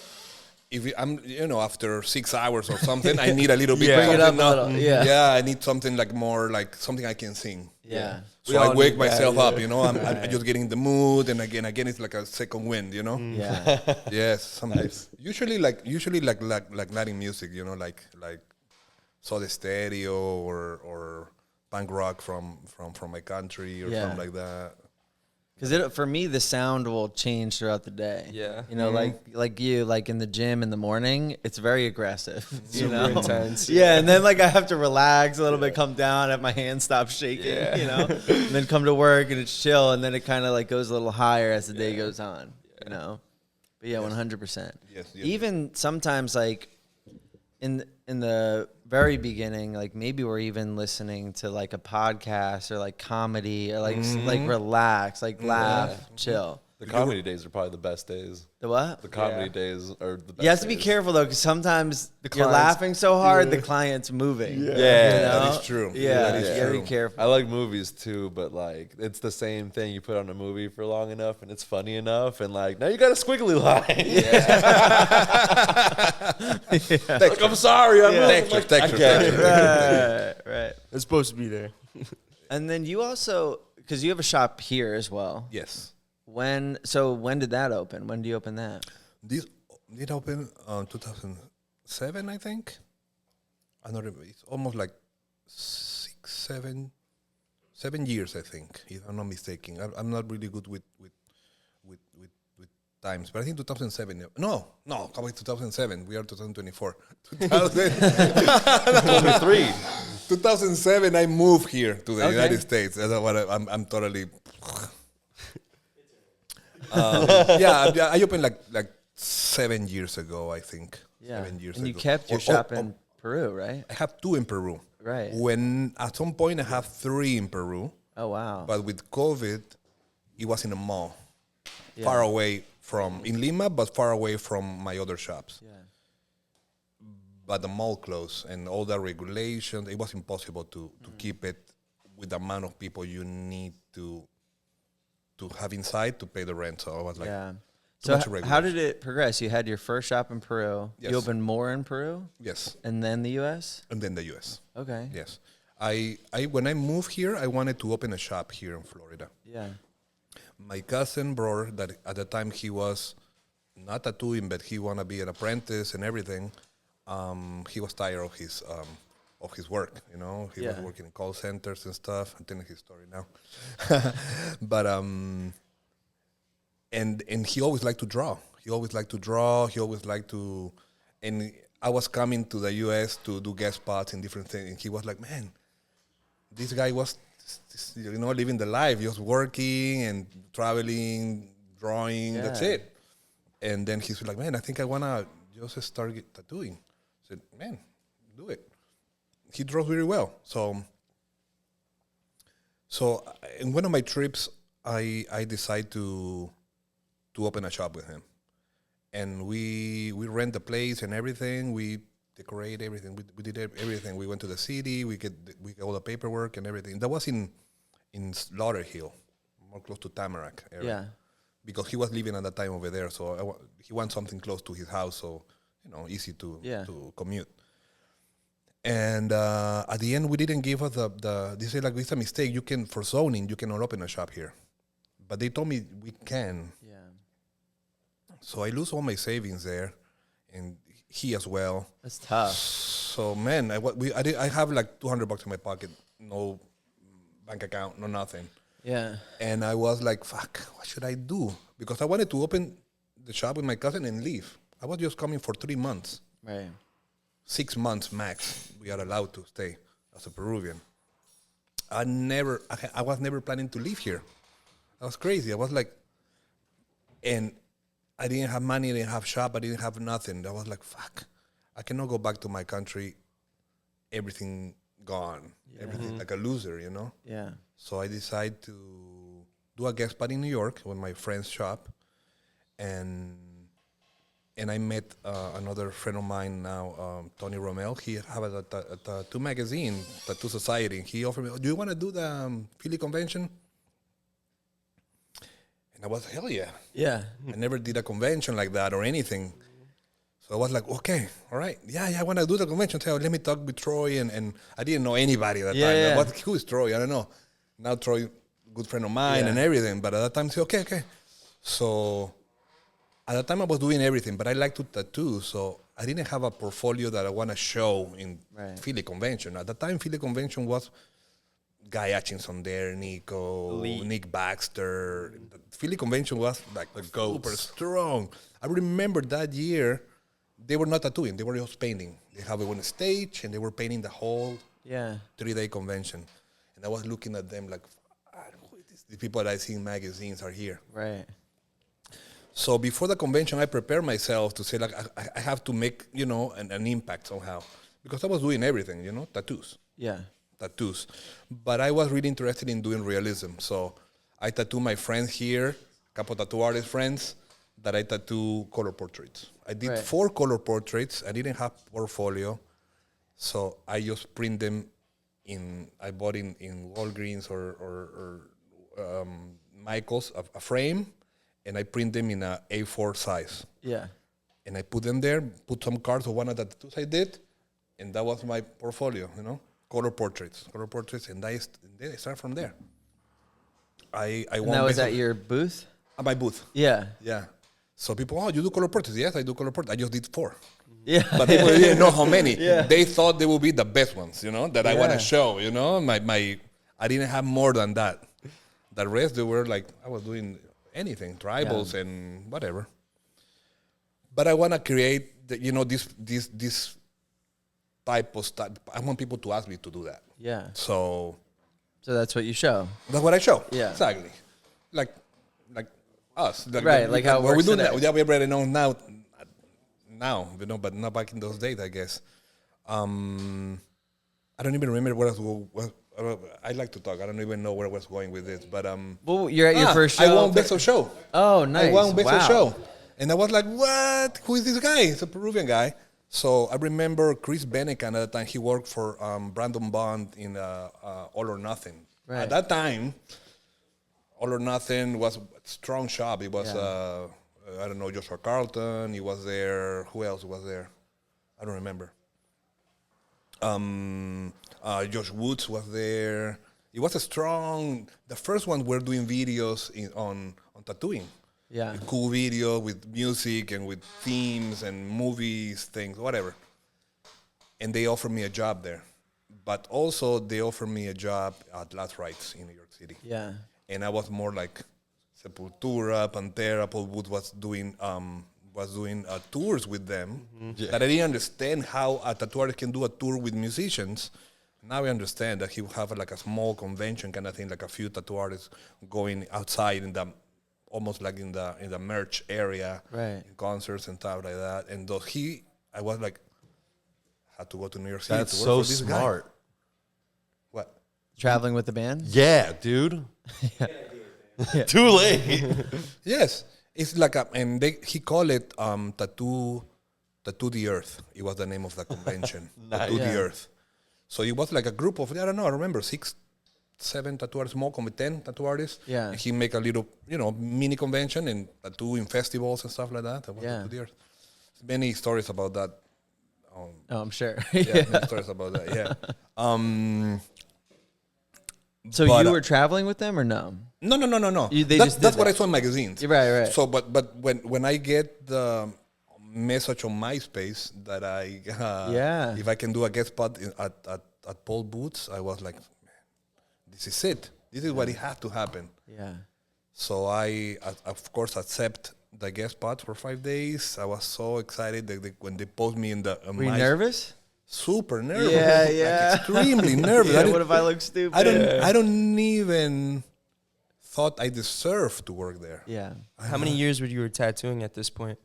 if I'm, after 6 hours or something, I need a little bit. Bring it up a something little, yeah. Yeah, I need something like more like something I can sing. Yeah. So I wake myself up, I'm just getting in the mood, and again, it's like a second wind, Yeah. Yes, sometimes. Usually like Latin music, like Soda Stereo or punk rock from my country or Yeah. something like that. Because for me, the sound will change throughout the day. Yeah. Like you, like in the gym in the morning, it's very aggressive. Super intense. Yeah, and then like I have to relax a little bit, come down, have my hands stop shaking, and then come to work and it's chill, and then it kind of like goes a little higher as the day goes on, But yeah, 100%. Yes. Even sometimes like in the very beginning, like maybe we're even listening to like a podcast or like comedy or like like relax, like laugh, chill. The comedy days are probably the best days. The what? The comedy days are the best. You have to be days. careful though, because sometimes you're client's- laughing so hard, the client's moving. Yeah, that is true. Yeah, That is you gotta true. be careful. I like movies too, but like it's the same thing. You put on a movie for long enough, and it's funny enough, and like now you got a squiggly line. Like, I'm sorry, I'm Texture. Right. It's supposed to be there. And then you also, because you have a shop here as well. Yes. When did that open? When do you open that? This did open 2007, I think. I don't remember. It's almost like 7 years, I think, if I'm not mistaken. I'm not really good with times, but I think 2007. No, come on, 2007. We are 2024. 23. 2007. I moved here to the Okay. United States. That's what I'm totally. I opened like 7 years ago, I think. Yeah. 7 years and ago. you kept your shop in Peru, right? I have 2 in Peru. Right. When at some point I have 3 in Peru, Oh wow. but with COVID, it was in a mall, far away in Lima, but far away from my other shops. Yeah. But the mall closed, and all the regulations, it was impossible to keep it with the amount of people you need to have inside to pay the rent. So I was like, Yeah. too So much how regulation. did it progress? You had your first shop in Peru. Yes. You opened more in Peru, Yes, and then the U.S. and then the U.S. Okay. Yes, I when I moved here, I wanted to open a shop here in Florida. Yeah. My cousin brother, that at the time he was not tattooing, but he wanna be an apprentice and everything. He was tired of his work. He was Yeah. working in call centers and stuff. I'm telling his story now, but and he always liked to draw. He always liked to, and I was coming to the U.S. to do guest spots and different things, and he was like, man, this guy was, living the life. He was working and traveling, drawing. That's Yeah. it. And then he's like, man, I think I wanna just start tattooing. I said, man, do it. He draws very well. So in one of my trips, I decided to open a shop with him, and we rent the place and everything. We decorate everything. We did everything. We went to the city. We get all the paperwork and everything. That was in Slaughterhill, more close to Tamarack area. Yeah. Because he was living at that time over there, so he wanted something close to his house, so easy to commute. And at the end, we didn't give us they said like, it's a mistake. For zoning, you cannot open a shop here, but they told me we can. Yeah. So I lose all my savings there, and he as well. That's tough. So man, I have like $200 in my pocket, no bank account, no nothing. Yeah. And I was like, fuck, what should I do? Because I wanted to open the shop with my cousin and leave. I was just coming for 3 months. Right. 6 months max, we are allowed to stay as a Peruvian. I was never planning to live here. That was crazy. I was like, and I didn't have money, I didn't have shop, I didn't have nothing. I was like, fuck, I cannot go back to my country, everything gone, everything like a loser, you know? Yeah. So I decided to do a guest spot in New York with my friend's shop, and I met another friend of mine now, Tony Romel. He have a tattoo magazine, Tattoo Society. He offered me, do you want to do the Philly convention? And I was, hell yeah. Yeah. I never did a convention like that or anything. So I was like, okay, all right. Yeah, I want to do the convention. So let me talk with Troy. And I didn't know anybody at that time. Who is Troy? I don't know. Now Troy, good friend of mine and everything. But at that time, I said, okay. So at that time, I was doing everything. But I like to tattoo. So I didn't have a portfolio that I want to show in Philly Convention. At that time, Philly Convention was Guy Atchison there, Nick Baxter. The Philly Convention was like super strong. I remember that year, they were not tattooing, they were just painting. They have it on a stage and they were painting the whole 3-day convention. And I was looking at them like, who is this? The people that I see in magazines are here. Right. So before the convention, I prepared myself to say, like, I have to make, an impact somehow. Because I was doing everything, tattoos. Yeah. Tattoos. But I was really interested in doing realism. So I tattoo my friends here, a couple tattoo artist friends, that I tattoo color portraits. I did 4 color portraits. I didn't have portfolio. So I just print them I bought in Walgreens or Michael's, a frame, and I print them in a A4 size. Yeah. And I put them there, put some cards of one of the tattoos I did, and that was my portfolio, color portraits, and I start from there. I and that was at your booth? At my booth. Yeah. Yeah. So people, you do color portraits? Yes, I do color portraits. I just did 4. Yeah. But people didn't know how many. Yeah. They thought they would be the best ones, that I want to show, I didn't have more than that. The rest, they were like, I was doing anything, tribals and whatever. But I want to create, this type of stuff. I want people to ask me to do that. Yeah. So that's what you show. that's what I show. Yeah. Exactly. Like us. Like how it what we works do today. now. Yeah, we already know now, but not back in those days, I guess. I don't even remember I like to talk. I don't even know where I was going with this, but Well, you're at your first show. I won Best of Show. Oh, nice. I won Best of Wow. Show, and I was like, "What? Who is this guy? It's a Peruvian guy." So I remember Chris Benekan at the time. He worked for Brandon Bond in All or Nothing. Right. At that time, All or Nothing was a strong shop. It was, I don't know, Joshua Carlton. He was there. Who else was there? I don't remember. Josh Woods was there. It was a strong. The first one were doing videos on tattooing. Yeah. Cool video with music and with themes and movies, things, whatever. And they offered me a job there. But also they offered me a job at Last Rites in New York City. Yeah. And I was more like Sepultura, Pantera, Paul Wood was doing tours with them. That I didn't understand how a tattoo artist can do a tour with musicians. Now I understand that he would have like a small convention kind of thing, like a few tattoo artists going outside in the almost like in the merch area, right? In concerts and stuff like that. And I was like, had to go to New York City. That's to work so for this smart. Guy. What? Traveling with the band? Yeah, dude. Too late. Yes, it's like he called it Tattoo the Earth. It was the name of the convention. Tattoo the Earth. So it was like a group of, I don't know, I remember 6, 7 tattoo artists, more come with 10 tattoo artists. Yeah. And he make a little, mini convention and tattoo in festivals and stuff like that. That was Tattoo the Earth. Many stories about that. I'm sure. Many stories about that, yeah. So But, you were traveling with them or no? No. They That's, just did that's what I that. saw in magazines. Right. So, but when I get the message on MySpace that if I can do a guest spot at Paul Boots, I was like, man, this is it. This is what it had to happen. Yeah. So I of course accept the guest spot for 5 days. I was so excited that when they post me in the Were you nervous? super nervous. Yeah, Like, yeah. extremely nervous. Yeah, what if I look stupid? I don't even thought I deserved to work there. Yeah. How many years were you tattooing at this point?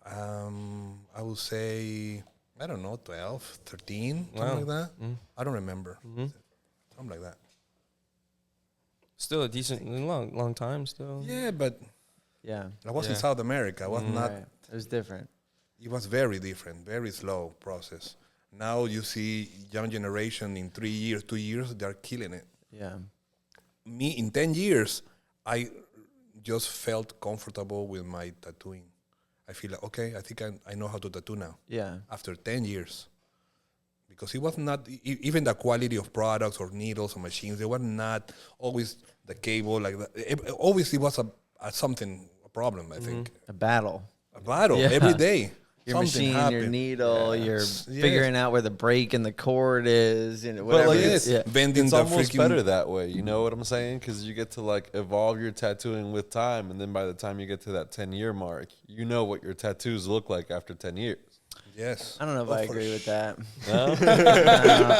I would say, I don't know, 12, 13, Wow. something like that. I don't remember. Something like that. Still a decent, long time still. Yeah, but Yeah. I was in Yeah. South America. I was not. Right. It was different. It was very different, very slow process. Now you see young generation in 3 years, 2 years, they're killing it. Yeah. Me, in 10 years, I just felt comfortable with my tattooing. I feel like, okay, I think I know how to tattoo now. Yeah. After 10 years. Because it was not, even the quality of products or needles or machines, they were not always the cable like that. Always it was a problem, I think. A battle. A battle Yeah. every day. Your Something machine, your happened. needle, you're Yes. figuring out where the break in the cord is, and whatever. like, Yes, yeah. bending It's the almost freaking better that way. You know what I'm saying? Because you get to like evolve your tattooing with time, and then by the time you get to that 10-year mark, you know what your tattoos look like after 10 years. Yes. I don't know if Oh, I for agree with that. No?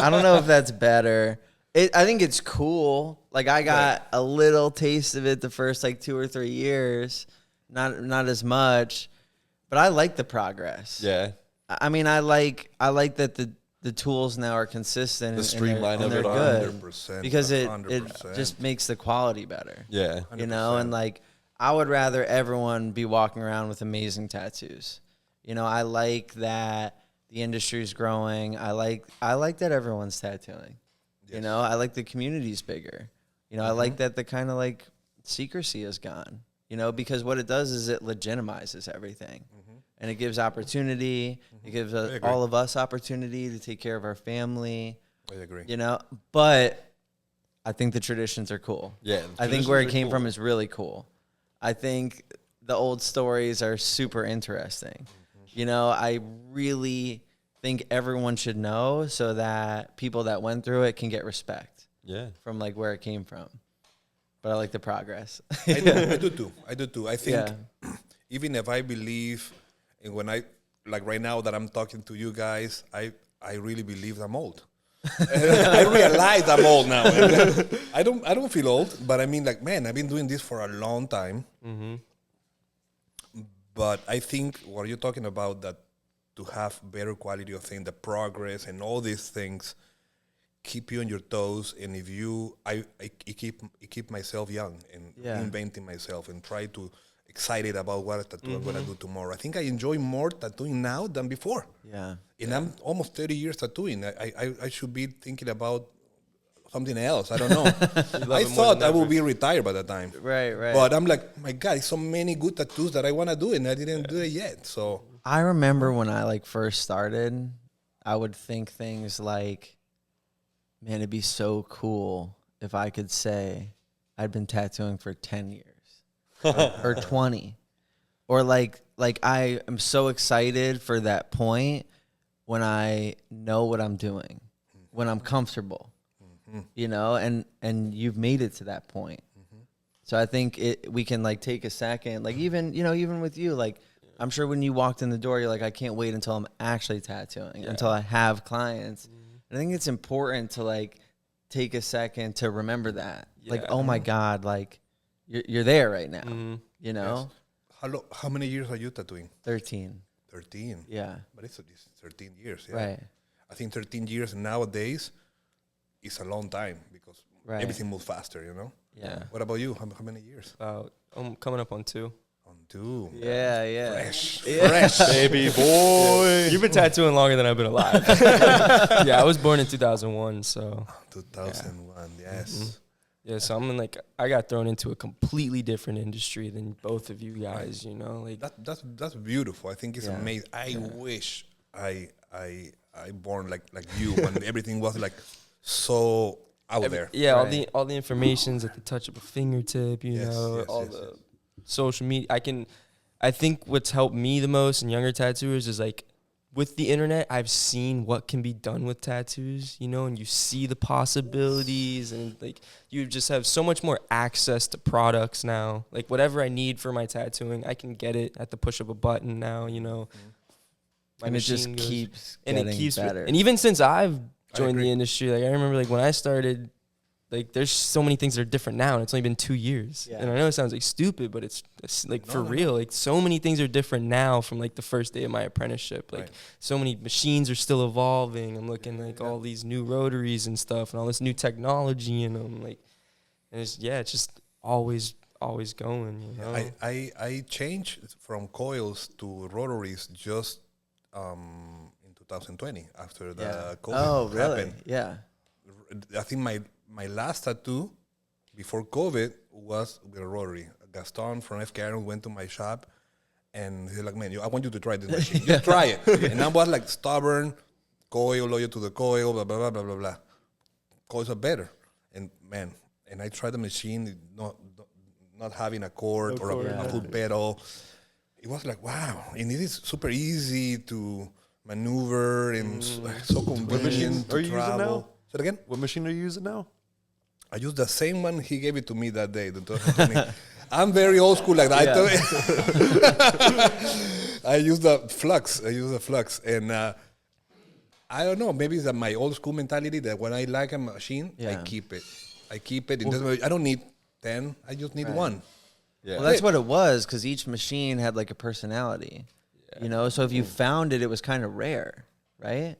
I don't know if that's better. I think it's cool. Like I got a little taste of it the first like 2 or 3 years, not as much, but I like the progress. Yeah. I mean, I like that the tools now are consistent. The and streamline they're of it all. good 100%, because it 100%. just makes the quality better. Yeah. You know, and like I would rather everyone be walking around with amazing tattoos. You know, I like that the industry's growing. I like that everyone's tattooing. You know, I like the community's bigger. You know, I like that the kind of like secrecy is gone. You know, because what it does is it legitimizes everything. And it gives opportunity. It gives all of us opportunity to take care of our family. I agree. You know, but I think the traditions are cool. Yeah, the I think where it traditions are came cool. from is really cool. I think the old stories are super interesting. You know, I really think everyone should know so that people that went through it can get respect Yeah. from like where it came from. But I like the progress. I do too. I think even if I believe, and when I, like right now that I'm talking to you guys, I really believe I'm old. I realize I'm old now. I don't feel old, but I mean, like, man, I've been doing this for a long time. But I think what you're talking about, that to have better quality of thing, the progress and all these things keep you on your toes. And if you, I keep myself young and reinventing myself and try to excited about what tattoo I'm gonna do tomorrow. I think I enjoy more tattooing now than before. Yeah. And I'm almost 30 years tattooing. I should be thinking about something else. I don't know. I thought I would be retired by the time. Right. But I'm like, my God, so many good tattoos that I want to do, and I didn't do it yet. So I remember when I like first started, I would think things like, man, it'd be so cool if I could say I'd been tattooing for 10 years or 20. Or like I am so excited for that point when I know what I'm doing, when I'm comfortable, you know, and you've made it to that point. So I think we can like take a second, like even with you, like I'm sure when you walked in the door, you're like, I can't wait until I'm actually tattooing, until I have clients. And I think it's important to like take a second to remember that, like, oh my God, like you're there right now, you know? yes. How many years are you tattooing? 13. 13. Yeah. But it's 13 years. Yeah. Right. I think 13 years nowadays is a long time because Right. everything moves faster, you know? Yeah. What about you? How many years? I'm coming up on 2. On 2. Yeah. Fresh. Baby boy. You've been tattooing longer than I've been alive. Yeah, I was born in 2001, so 2001, yes. yeah. So I'm in like I got thrown into a completely different industry than both of you guys. You know, like That's beautiful. I think it's amazing. I wish I born like you when everything was like so out there. Yeah, all the information's at the touch of a fingertip. You know, yes, all yes, the social media. I think what's helped me the most and younger tattooers is like with the internet, I've seen what can be done with tattoos, you know, and you see the possibilities and like you just have so much more access to products now. Like whatever I need for my tattooing, I can get it at the push of a button now, you know. My And it just machine goes- keeps and getting it keeps better. And even since I've joined agree. the industry, like I remember like when I started, like there's so many things that are different now and it's only been 2 years. Yeah. And I know it sounds like stupid, but it's like for real. Like so many things are different now from like the first day of my apprenticeship. Like so many machines are still evolving. I'm looking like all these new rotaries and stuff and all this new technology in them. Like, and it's just always going, you know? I changed from coils to rotaries just in 2020 after the COVID Oh, really? happened. Yeah. I think my last tattoo before COVID was with a rotary. Gaston from FK went to my shop and he's like, man, I want you to try this machine. Just try it. And I was like stubborn, coil, loyal to the coil, blah, blah, blah, blah, blah, blah. Coils are better. And man, and I tried the machine, not having a cord or a full pedal. It was like, wow. And it is super easy to maneuver and so convenient are to you using travel. now? Say it again? What machine are you using now? I used the same one he gave it to me that day. I'm very old school like that. I use the flux. And I don't know. Maybe it's my old school mentality that when I like a machine, I keep it. It doesn't matter. I don't need 10. I just need one. Yeah. Well, that's what it was because each machine had like a personality, you know? So if you found it, it was kind of rare, right?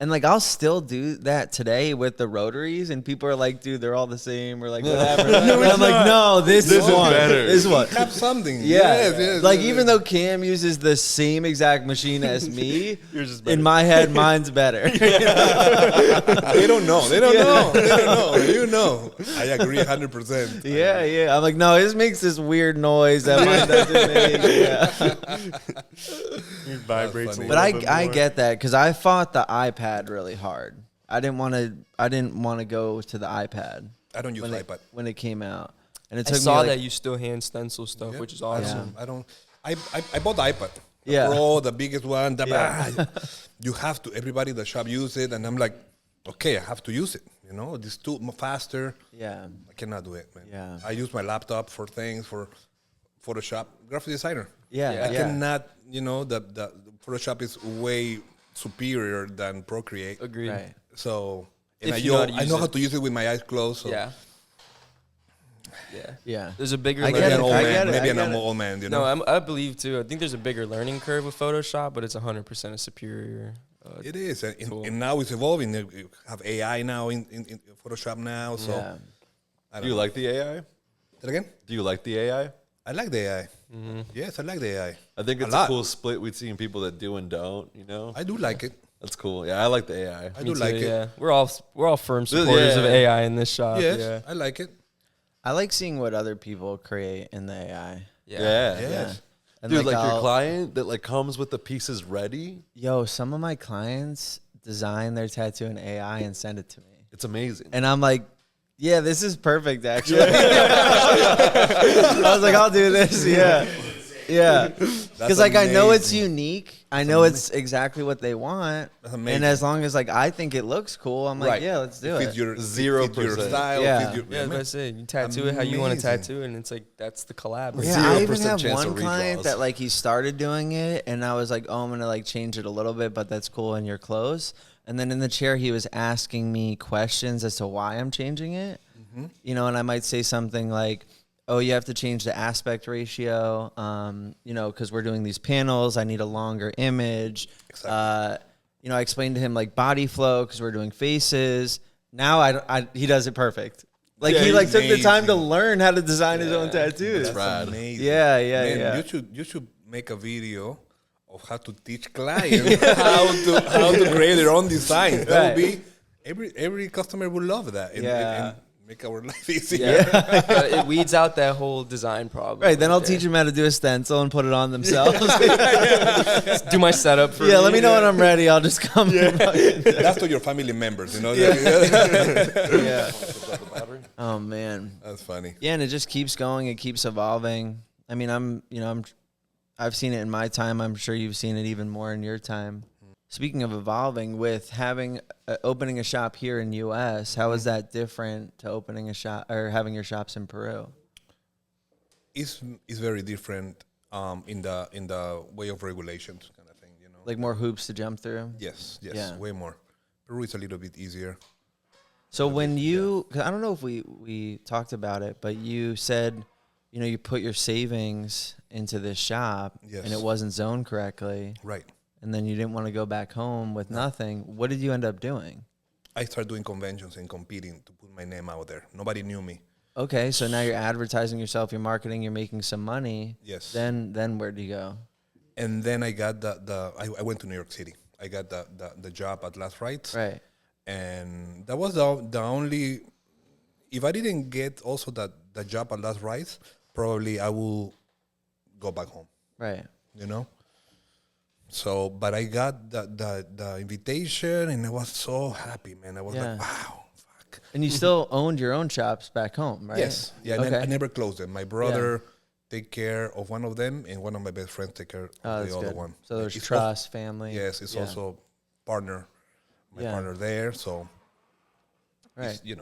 And like I'll still do that today with the rotaries, and people are like, "Dude, they're all the same," or like whatever. And I'm like, "No, this is one. better. This one." Have something. Yeah, Yes, like yes, even though Cam uses the same exact machine as me, Yours is better. in my head, mine's better. They don't know. You know. I agree 100%. Yeah. I'm like, no, this makes this weird noise that mine doesn't make. Yeah. It vibrates a funny. But little bit I more. get that because I fought the iPad really hard. I didn't want to go to the iPad I don't use when iPad. when it came out, and it I took saw me like, that you still hand stencil stuff, which is awesome. I don't. I bought the iPad. The Yeah. Pro, the biggest one. Yeah. You have to. Everybody in the shop use it, and I'm like, okay, I have to use it. You know, this too faster. yeah, I cannot do it, man. Yeah. I use my laptop for things for Photoshop. Graphic designer. yeah, I yeah. cannot. You know, the Photoshop is way superior than Procreate. Agreed. Right. So, and If I you know how to know use how it. to use it with my eyes closed. So Yeah. Yeah. Yeah. There's a bigger I maybe get an it, old I man. get it, Maybe I an get it. old man. You know. No, I believe too. I think there's a bigger learning curve with Photoshop, but it's 100% a superior. It is, and, tool. and now it's evolving. You have AI now in Photoshop now. So, Yeah. I don't Do you know. like the AI? Say it again? Do you like the AI? I like the AI. Yes, I like the AI. I think it's a cool split between people that do and don't. You know, I do like it. that's cool. Yeah, I like the AI. I Me do too, like it. Yeah, we're all firm supporters of Yeah. AI in this shop. Yes, Yeah. I like it. I like seeing what other people create in the AI. Yeah. Yes. And Dude, like your I'll- client that like comes with the pieces ready. Yo, some of my clients design their tattoo in AI and send it to me, It's amazing. and I'm like, yeah, this is perfect, actually. I was like, I'll do this. Yeah. Yeah. Because, like, I know it's amazing. unique. I know it's exactly what they want. That's amazing. And as long as, like, I think it looks cool, I'm like, Right. yeah, let's do Fits it. your 0%. style. Yeah. Fits your, Yeah, man, I said you tattoo it how you want to Amazing. tattoo, and it's like that's the collab. Yeah, I even 0% have chance one of client redraws. that like he started doing it, and I was like, "Oh, I'm gonna like change it a little bit, but that's cool in your clothes." And then in the chair, he was asking me questions as to why I'm changing it. You know, and I might say something like, "Oh, you have to change the aspect ratio, you know, because we're doing these panels. I need a longer image." Exactly. You know, I explained to him like body flow because we're doing faces. Now he does it perfect. Like Yeah, he like he's took the time to amazing. learn how to design his own tattoos. That's rad. amazing. Yeah, yeah, Man, yeah. You should make a video of how to teach clients how to create their own designs. That would be every customer would love that. And, Yeah. and make our life easier. It weeds out that whole design problem. Right, then I'll teach them how to do a stencil and put it on themselves. Do my setup for Let me know when I'm ready. I'll just come. That's to your family members, you know. Yeah. Oh man. That's funny. Yeah, and it just keeps going. It keeps evolving. I mean, I've seen it in my time. I'm sure you've seen it even more in your time. Speaking of evolving, with having opening a shop here in U.S., how is that different to opening a shop or having your shops in Peru? It's very different in the way of regulations kind of thing, you know. Like more hoops to jump through? Yes, Yeah. way more. Peru is a little bit easier. So when you, 'cause I don't know if we talked about it, but you said, you put your savings into this shop Yes. and it wasn't zoned correctly. Right. And then you didn't want to go back home with nothing. What did you end up doing? I started doing conventions and competing to put my name out there. Nobody knew me. Okay, so now you're advertising yourself, you're marketing, you're making some money. Yes. Then where'd you go? And then I got I went to New York City. I got the job at Last Rights. Right. And that was the only, if I didn't get also the job at Last Rights, probably I will go back home. Right. You know? So, but I got the invitation and I was so happy, man. I was like, wow, fuck. And you still owned your own shops back home, right? Yes. Yeah, Okay. I never closed them. My brother take care of one of them and one of my best friends take care of the other one. So there's It's trust, family. Yes, it's also partner, my partner there. So, right. I'd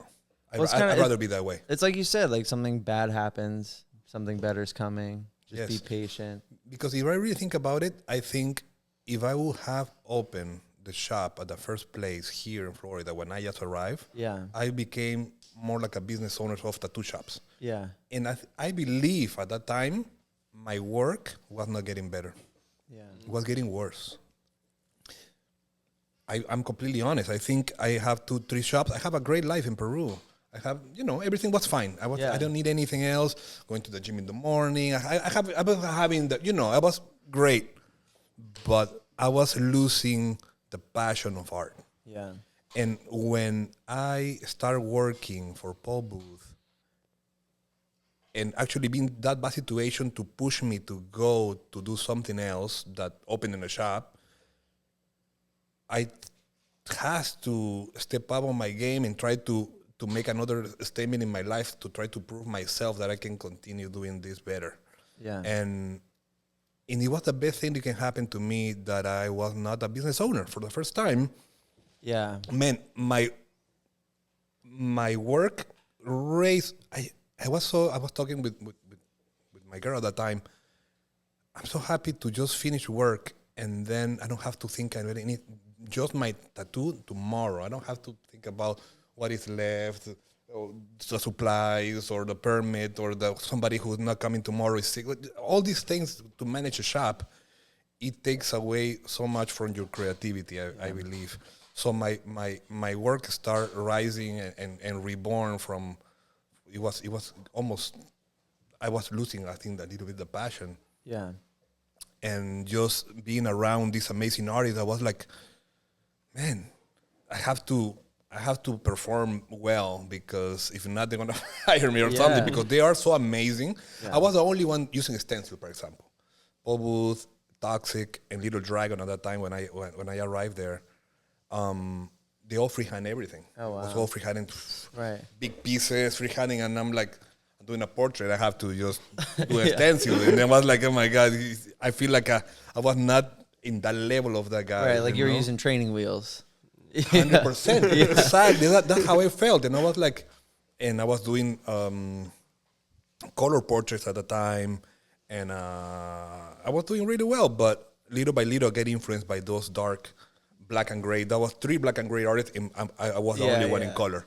Well, it's rather be that way. It's like you said, like something bad happens, something better's coming. Just be Yes. patient. Because if I really think about it, I think if I would have opened the shop at the first place here in Florida when I just arrived, I became more like a business owner of tattoo shops. Yeah. And I believe at that time, my work was not getting better. Yeah. It was getting worse. I'm completely honest. I think I have 2-3 shops. I have a great life in Peru. I have, everything was fine. I don't need anything else. Going to the gym in the morning. I was having I was great, but I was losing the passion of art. Yeah. And when I started working for Paul Booth, and actually being that bad situation to push me to go to do something else that opening a shop, I had to step up on my game and try to make another statement in my life to try to prove myself that I can continue doing this better. Yeah. And it was the best thing that can happen to me that I was not a business owner for the first time. Yeah. Man, my work raised. I was talking with my girl at that time. I'm so happy to just finish work and then I don't have to think about any, just my tattoo tomorrow. I don't have to think about what is left, or the supplies, or the permit, or somebody who's not coming tomorrow is sick. All these things to manage a shop, it takes away so much from your creativity, I believe. So my work started rising and reborn from, it was almost, I was losing, I think, a little bit the passion. Yeah. And just being around these amazing artists, I was like, man, I have to perform well, because if not, they're gonna hire me or something, because they are so amazing. Yeah. I was the only one using a stencil, for example. Paul Booth, Toxic, and Little Dragon at that time when I arrived there. They all freehand everything. Oh, wow. It was all freehanding, right? Big pieces, freehanding, and I'm like, I'm doing a portrait. I have to just do a stencil, and then I was like, oh my god, I feel like I was not in that level of that guy. Right, like you were using training wheels. 100%. Exactly. That's how I felt. And I was like, and I was doing color portraits at the time, and I was doing really well. But little by little, I get influenced by those dark black and gray. That was 3 black and gray artists, and I was the only one in color.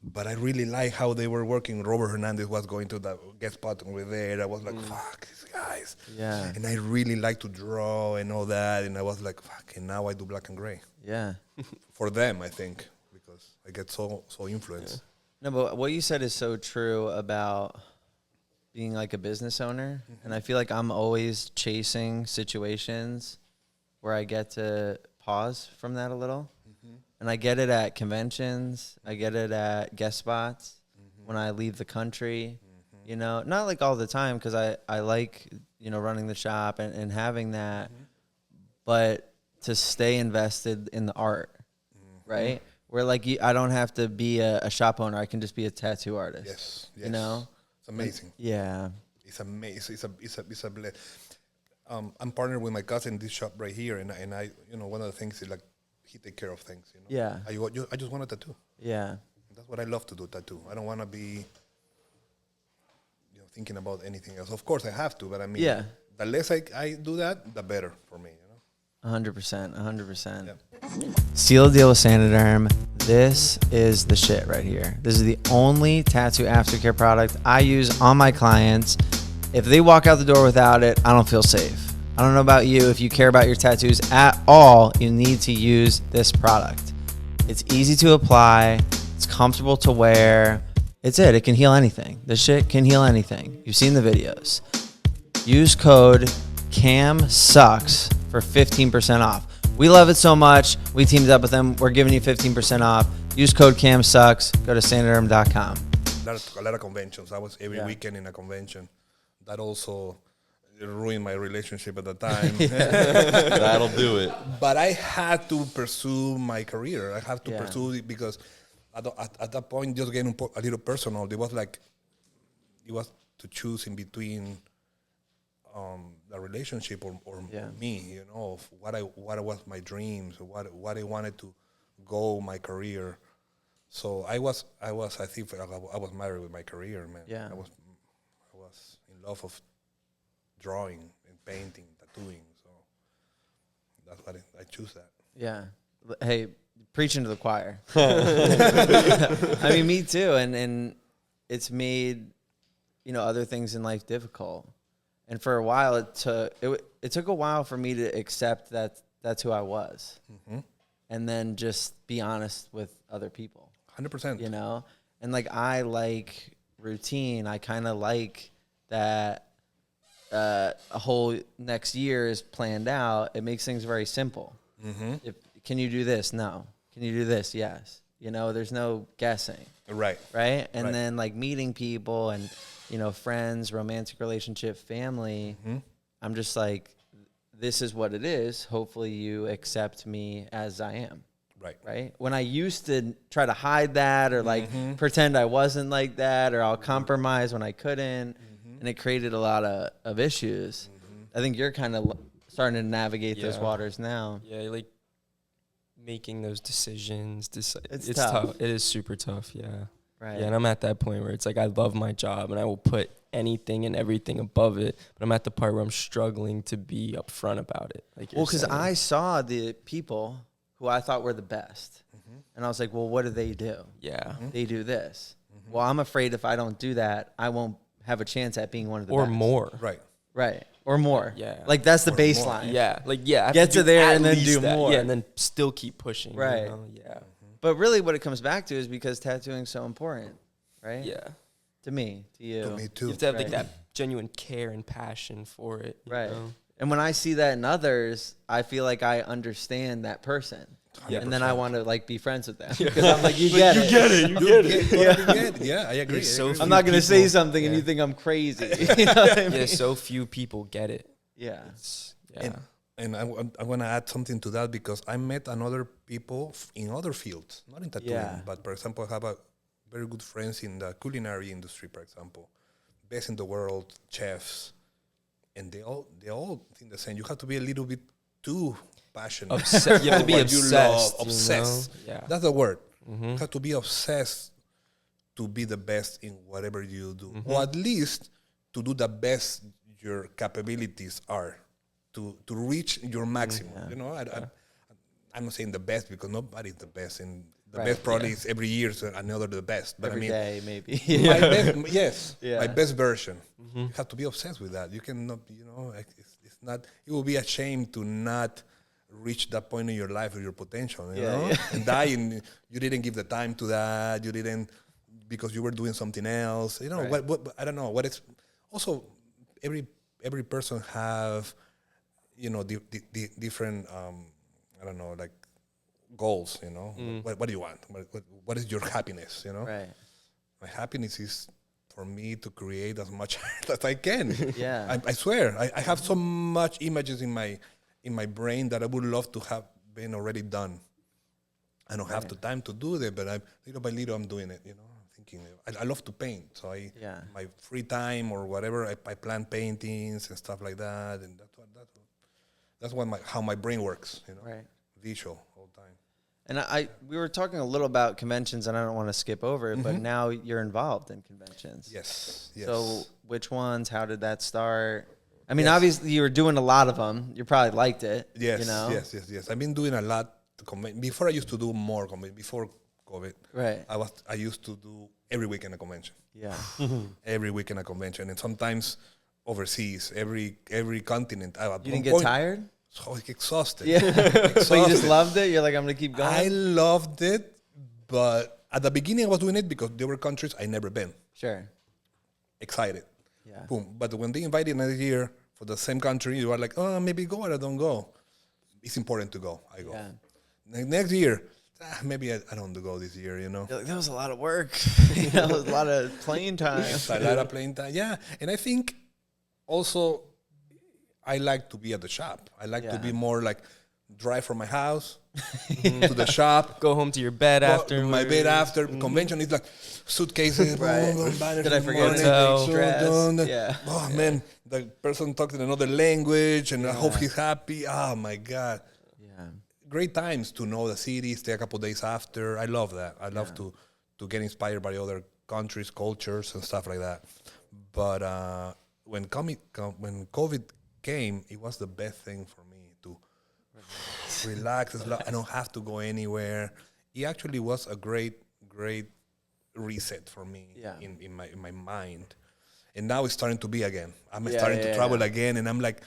But I really like how they were working. Robert Hernandez was going to the guest spot over there. I was like, fuck, these guys. Yeah. And I really like to draw and all that. And I was like, fuck, and now I do black and gray. Yeah. For them, I think, because I get so influenced. No, but what you said is so true about being like a business owner. Mm-hmm. And I feel like I'm always chasing situations where I get to pause from that a little. Mm-hmm. And I get it at conventions. I get it at guest spots. Mm-hmm. when I leave the country. You know, not like all the time because I like, you know, running the shop and having that, but to stay invested in the art, right? Where like I don't have to be a shop owner. I can just be a tattoo artist. Yes. You know? It's amazing. Yeah. It's amazing. It's a bless. I'm partnered with my cousin in this shop right here, and I, you know, one of the things is like he take care of things. You know. Yeah. I just want a tattoo. Yeah. That's what I love to do, tattoo. I don't want to be, you know, thinking about anything else. Of course, I have to, but I mean, Yeah. the less I do that, the better for me. You know. 100%. 100%. Yeah. Seal deal with SANIDERM. This is the shit right here. This is the only tattoo aftercare product I use on my clients. If they walk out the door without it, I don't feel safe. I don't know about you. If you care about your tattoos at all, you need to use this product. It's easy to apply. It's comfortable to wear. It's it. It can heal anything. This shit can heal anything. You've seen the videos. Use code CAMSUCKS for 15% off. We love it so much. We teamed up with them. We're giving you 15% off. Use code CAMSUCKS. Go to SANIDERM.com. A lot of conventions. I was every weekend in a convention. That also ruined my relationship at the time. That'll do it. But I had to pursue my career. I had to pursue it because at that point, just getting a little personal, it was to choose in between the relationship or me, you know, of what was my dreams, or what I wanted to go my career. So I think I was married with my career, man. Yeah. I was in love of drawing and painting, tattooing. So that's what I choose that. Yeah. Hey, preaching to the choir. I mean, me too. And it's made, you know, other things in life difficult. And for a while, it took a while for me to accept that that's who I was. And then just be honest with other people. 100%. You know? And like, I like routine. I kind of like that a whole next year is planned out. It makes things very simple. Can you do this? No. Can you do this? Yes. You know, there's no guessing. Right. Right? And then like meeting people and, you know, friends, romantic relationship, family, I'm just like, this is what it is. Hopefully you accept me as I am. Right. Right? When I used to try to hide that or like pretend I wasn't like that, or I'll compromise when I couldn't, and it created a lot of issues. I think you're kind of starting to navigate those waters now. Yeah, like making those decisions. It's It's tough. tough. It is super tough, yeah. Right. Yeah, and I'm at that point where it's like I love my job and I will put anything and everything above it, but I'm at the part where I'm struggling to be upfront about it. Like, Well, because I saw the people who I thought were the best, and I was like, well, what do they do? yeah, They do this. Well, I'm afraid if I don't do that, I won't have a chance at being one of the or best. more. Right. Right. Or more. Yeah. Like, that's the baseline. Yeah, like I have Get to do there at and then least do that. more. Yeah, and then still keep pushing. Right. You know? Yeah. But really what it comes back to is because tattooing is so important, right? Yeah. To me, to you. To me You too. have to have like Right. that genuine care and passion for it. you Right. know? And when I see that in others, I feel like I understand that person. And then I want to like be friends with them because I'm like, you get it. Yeah, I agree. There's so I'm few not going to say people- something and yeah. you think I'm crazy. You know what I mean? Yeah, so few people get it. Yeah. Yeah. And I want to add something to that because I met another people in other fields, not in tattooing, Yeah. but for example, I have a very good friends in the culinary industry, for example, best in the world, chefs, and they all think the same. You have to be a little bit too passionate. You have to be What you obsessed. love, obsessed. Yeah. That's the word. You have to be obsessed to be the best in whatever you do, or at least to do the best your capabilities are, to reach your maximum. You know, I'm not saying the best because nobody's the best, and the Right, best probably is every year is another the best. But Every I mean, day, maybe. my best, yes, Yeah. my best version. You have to be obsessed with that. You cannot, you know, like, it's not. It will be a shame to not reach that point in your life with your potential, you know, and die. And you didn't give the time to that. You didn't because you were doing something else. You know, Right. what I don't know. What it's also every person have, you know, the different. I don't know, like goals. You know, what do you want? What is your happiness? You know. Right. My happiness is for me to create as much art as I can. Yeah. I swear, I have so much images in my brain that I would love to have been already done. I don't have the time to do that, but little by little I'm doing it. I'm thinking. I love to paint, so my free time or whatever I plan paintings and stuff like that, and that's how my brain works. Right. Visual all the time. And we were talking a little about conventions, and I don't want to skip over it, but now you're involved in conventions. Yes. So which ones? How did that start? I mean, obviously you were doing a lot of them. You probably liked it. Yes. Yes. I've been doing a lot. Before I used to do more conventions. Before COVID, Right. I used to do every weekend a convention. Yeah. Every weekend a convention, and sometimes overseas, every continent. You didn't get tired? So exhausted. Yeah. Exhausted. So you just loved it? You're like, I'm going to keep going? I loved it, but at the beginning I was doing it because there were countries I never been. Sure. Excited. Yeah. Boom. But when they invited another year for the same country, you are like, oh, maybe go or I don't go. It's important to go. I go. Yeah. Next year, maybe I don't go this year, You're like, that was a lot of work. That was a lot of playing time. A lot of playing time. Yeah. And I think also I like to be at the shop. I like to be more like drive from my house to the shop. Go home to your bed after. To my bed after. Convention is like suitcases. Right. Banners Did I in the forget morning, to so dress? done. Yeah. Oh, man. The person talks in another language and I hope he's happy. Oh, my God. Yeah. Great times to know the city, stay a couple days after. I love that. I love to get inspired by other countries, cultures, and stuff like that. But when COVID came, it was the best thing for me to relax. I don't have to go anywhere. It actually was a great reset for me in my mind. And now it's starting to be again. I'm starting to travel again, and I'm like,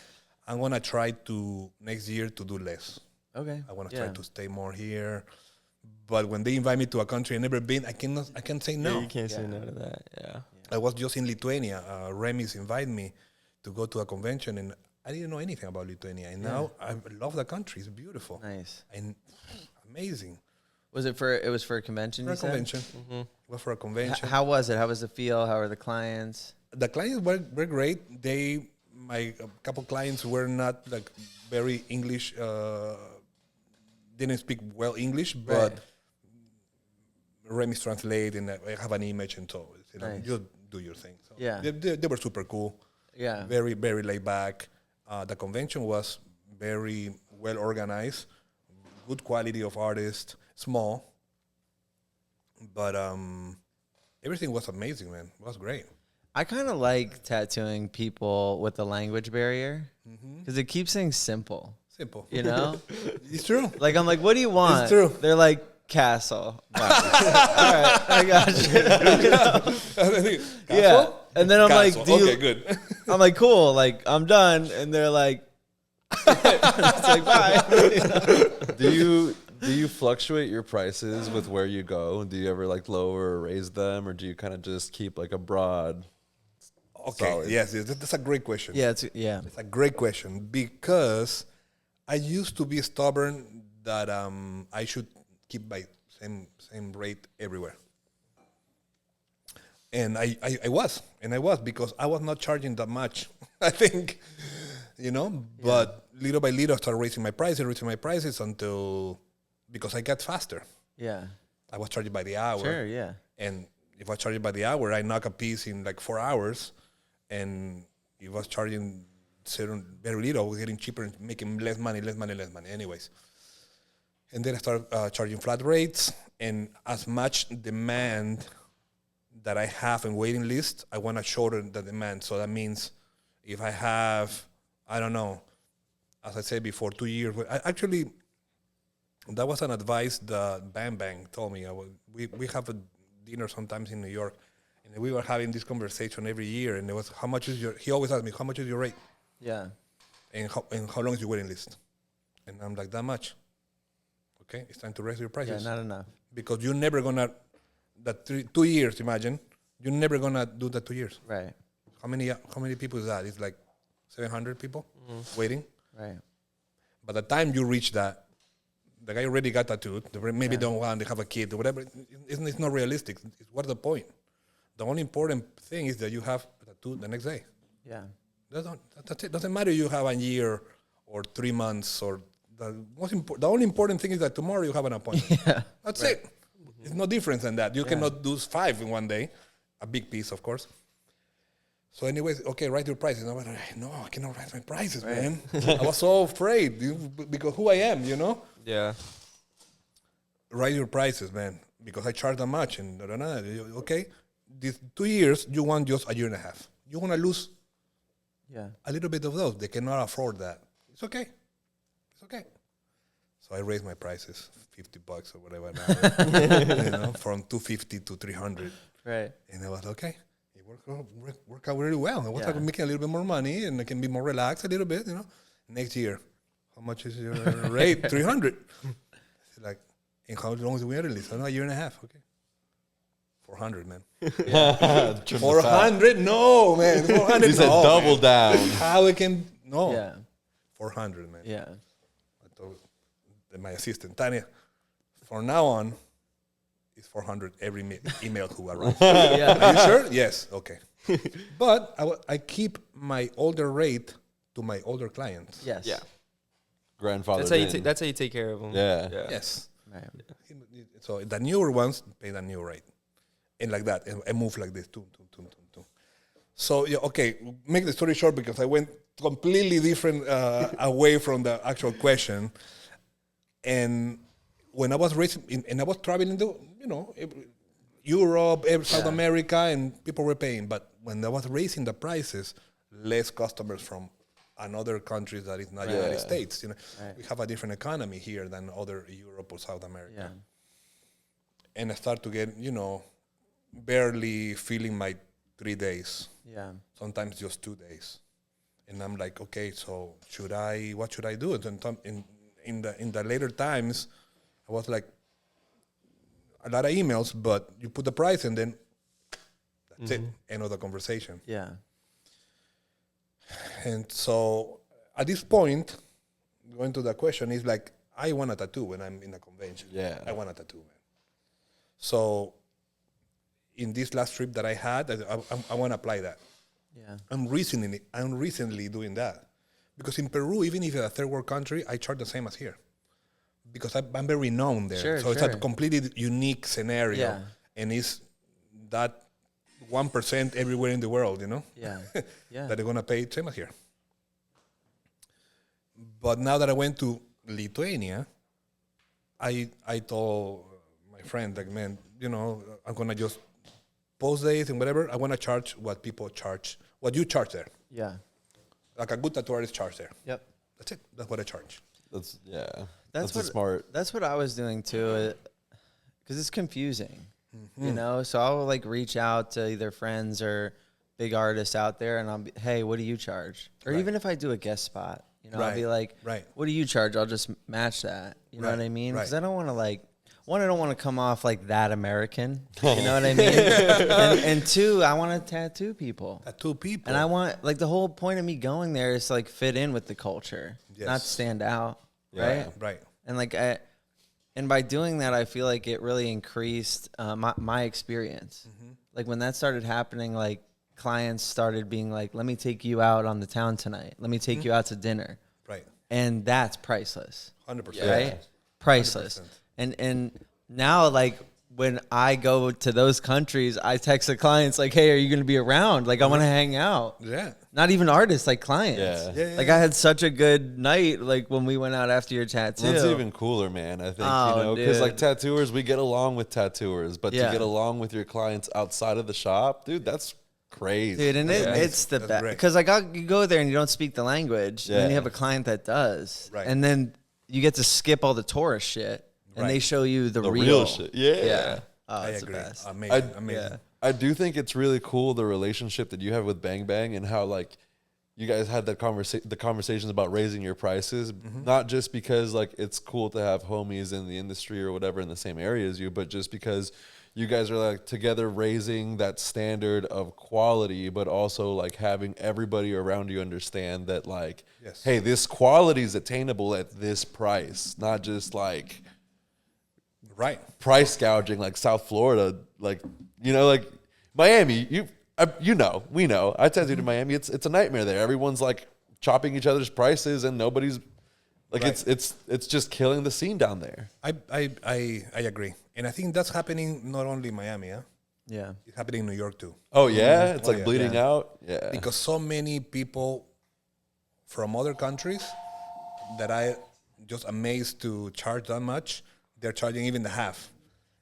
I'm gonna try to next year to do less. Okay. I want to try to stay more here. But when they invite me to a country I've never been, I can't say no. Yeah, you can't say no to that. Yeah. I was just in Lithuania. Remis invited me to go to a convention, and I didn't know anything about Lithuania. And now I love the country. It's beautiful. Nice. And amazing. It was for a convention, For you a said? convention. It was for a convention. How was it? How was the feel? How were the clients? The clients were great. A couple clients were not like very English, didn't speak well English, but Remis translate and I have an image and so just do your thing. So they were super cool. Yeah. Very, very laid back. The convention was very well organized, good quality of artists, small, but everything was amazing, man. It was great. I kind of like tattooing people with the language barrier because it keeps things simple. Simple. You know? It's true. Like, I'm like, what do you want? It's true. They're like, castle. All right, I got you. Yeah. And then I'm Castle. like, do you, okay, good. I'm like, cool. Like, I'm done. And they're like, it's like, bye. Do you fluctuate your prices with where you go? Do you ever like lower or raise them, or do you kind of just keep like a broad? Okay. Solid. Yes, that's a great question. Yeah, it's It's a great question because I used to be stubborn that I should keep my same rate everywhere. And I was because I was not charging that much, I think, but little by little I started raising my prices until, because I got faster. Yeah. I was charging by the hour. Sure, yeah. And if I charge it by the hour, I knock a piece in like 4 hours. And if I was charging very little, I was getting cheaper and making less money anyways. And then I started charging flat rates. And as much demand that I have in waiting list, I want to shorten the demand. So that means if I have, I don't know, as I said before, 2 years. Actually, that was an advice that Bang Bang told me. We have a dinner sometimes in New York, and we were having this conversation every year. And it was, he always asked me, how much is your rate? Yeah. And how long is your waiting list? And I'm like, that much. Okay, it's time to raise your prices. Yeah, not enough. Because you're never gonna, 2 years, imagine, you're never gonna do that 2 years. Right. How many people is that? It's like 700 people waiting. Right. By the time you reach that, the guy already got tattooed. They maybe don't want to have a kid or whatever. It's not realistic. What's the point? The only important thing is that you have a tattoo the next day. Yeah. That's it. Doesn't matter if you have a year or 3 months or the only important thing is that tomorrow you have an appointment. That's it. It's no different than that. You cannot do 5 in one day. A big piece, of course. So anyways, okay, write your prices. No, I cannot write my prices, man. I was so afraid because who I am, you know? Yeah. Write your prices, man, because I charge that much. And okay, these 2 years, you want just a year and a half. You want to lose a little bit of those. They cannot afford that. It's okay. It's okay. So I raised my prices, $50 or whatever now, from $250 to $300. Right. And I was okay. It worked out really well. I was making a little bit more money, and I can be more relaxed a little bit, Next year, how much is your rate? $300. Like, and how long is we release? A year and a half. Okay. $400, man. 400? No, man. 400. He said double down. How it can? No. Yeah. 400, man. Yeah. I told my assistant, Tanya, from now on, it's 400 every email who arrives. Are you sure? Yes. Okay. But I keep my older rate to my older clients. Yes. Yeah. Grandfather. That's how you take care of them. Yeah. Yes. Right. So the newer ones pay the new rate. And like that. And I move like this. So, okay, make the story short because I went completely different away from the actual question. And when I was racing, and I was traveling to, Europe, South America, and people were paying. But when I was raising the prices, less customers from another countries that is not United States. We have a different economy here than other Europe or South America. Yeah. And I start to get, barely feeling my 3 days. Yeah. Sometimes just 2 days. And I'm like, okay, so what should I do? And in the later times, I was like, a lot of emails, but you put the price and then that's it. End of the conversation. Yeah. And so at this point, going to the question is like, I want a tattoo when I'm in a convention. Yeah. I want a tattoo, man. So in this last trip that I had, I want to apply that. Yeah. I'm recently doing that. Because in Peru, even if it's a third world country, I charge the same as here. Because I'm very known there. It's a completely unique scenario. Yeah. And it's that 1% everywhere in the world, Yeah. Yeah. that they're going to pay same as here. But now that I went to Lithuania, I told my friend, like, man, I'm going to just post days and whatever. I want to charge what people charge, what you charge there. Yeah. Like a good tattoo artist charge there. Yep. That's it. That's what I charge. That's smart. That's what I was doing too, because it's confusing, So I'll reach out to either friends or big artists out there, and I'll be, hey, what do you charge? Or even if I do a guest spot, I'll be like, what do you charge? I'll just match that. You know what I mean? Because I don't want to I don't want to come off like that American. You know what I mean? and two, I want to tattoo people. And I want, the whole point of me going there is to fit in with the culture, not stand out. Yeah. Right. And and by doing that, I feel like it really increased my experience. When that started happening, clients started being like, let me take you out on the town tonight. Let me take you out to dinner. Right. And that's priceless. 100%. Right? Priceless. 100%. And now, when I go to those countries, I text the clients hey, are you going to be around? I want to hang out. Yeah. Not even artists, clients. Yeah. I had such a good night, when we went out after your tattoo. That's even cooler, man. I think, because tattooers, we get along with tattooers, but to get along with your clients outside of the shop, dude, that's crazy. Dude, and it's the best. Because you go there and you don't speak the language, and then you have a client that does. Right. And then you get to skip all the tourist shit. And they show you the real shit. Yeah. Oh, I it's agree. the best. Amazing. I do think it's really cool, the relationship that you have with Bang Bang, and how you guys had that the conversations about raising your prices, not just because it's cool to have homies in the industry or whatever in the same area as you, but just because you guys are together raising that standard of quality, but also having everybody around you understand that hey, this quality is attainable at this price, not just price gouging South Florida. Miami, we know. I tattooed in Miami. It's a nightmare there. Everyone's like chopping each other's prices, and nobody's like it's just killing the scene down there. I agree, and I think that's happening not only in Miami. Yeah. It's happening in New York too. Oh yeah, it's like yeah. bleeding out. Yeah, Because so many people from other countries that I just amazed to charge that much, they're charging even the half.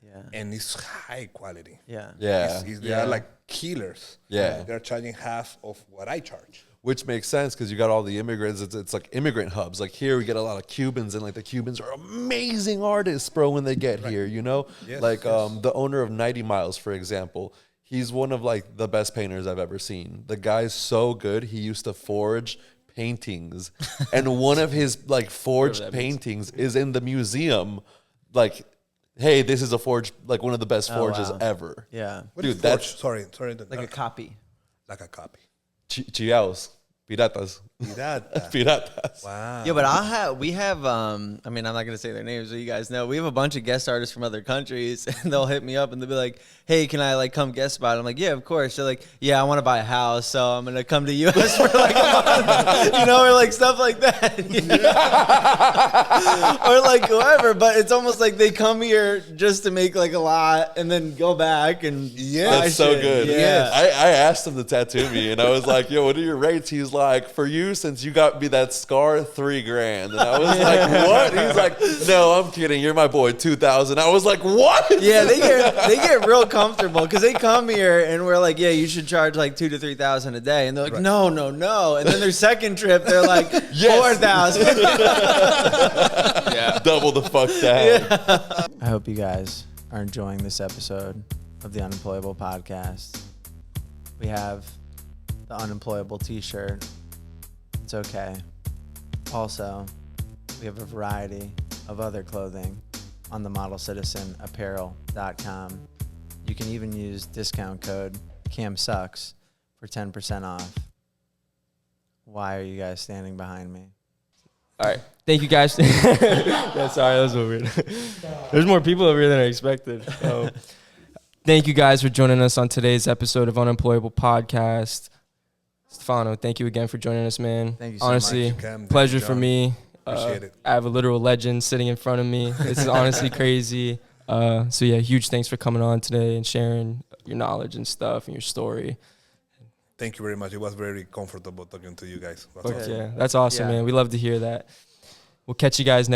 Yeah. And it's high quality. Yeah. yeah. They are like killers. Yeah. They're charging half of what I charge. Which makes sense because you got all the immigrants. It's like immigrant hubs. Like here, we get a lot of Cubans, and like the Cubans are amazing artists, bro. When they get here, you know, Yes, the owner of 90 Miles, for example, he's one of like the best painters I've ever seen. The guy's so good. He used to forge paintings, and one of his like forged paintings is in the museum. Like, hey, this is a forged, like one of the best forges ever. Yeah. What Dude, is that's sorry. Like a copy. Like a copy. Chiaos, piratas, Pirata. piratas. Wow. Yeah, but we have, I mean, I'm not going to say their names, but you guys know, we have a bunch of guest artists from other countries, and they'll hit me up and they'll be like, hey, can I like come guest spot? I'm like, yeah, of course. They're like, yeah, I want to buy a house, so I'm going to come to US for like a month, you know, or like stuff like that. Or like whoever, but it's almost like they come here just to make like a lot and then go back and That's so good. Yeah. I asked him to tattoo me, and I was like, yo, what are your rates? He's like, for you, since you got me that scar, $3,000. And I was like, what? He's like, no, I'm kidding. You're my boy, $2,000. I was like, what? Yeah, they get real comfortable because they come here and we're like, yeah, you should charge like $2,000 to $3,000 a day, and they're like, no, and then their second trip they're like $4,000. Yeah, double the fuck down. Yeah. I hope you guys are enjoying this episode of the Unemployable Podcast. We have the Unemployable t-shirt. It's okay. Also, we have a variety of other clothing on the modelcitizenapparel.com. You can even use discount code CAMSUCKS for 10% off. Why are you guys standing behind me? All right. Thank you guys. Yeah, sorry, that was so weird. There's more people over here than I expected. Thank you guys for joining us on today's episode of Unemployable Podcast. Stefano, thank you again for joining us, man. Thank you so honestly, much. Thank you, pleasure John. for me. Appreciate it. I have a literal legend sitting in front of me. This is honestly crazy. So yeah, huge thanks for coming on today and sharing your knowledge and stuff and your story. Thank you very much. It was very comfortable talking to you guys. That's Fuck awesome. yeah, that's awesome, Yeah. man. We love to hear that. We'll catch you guys next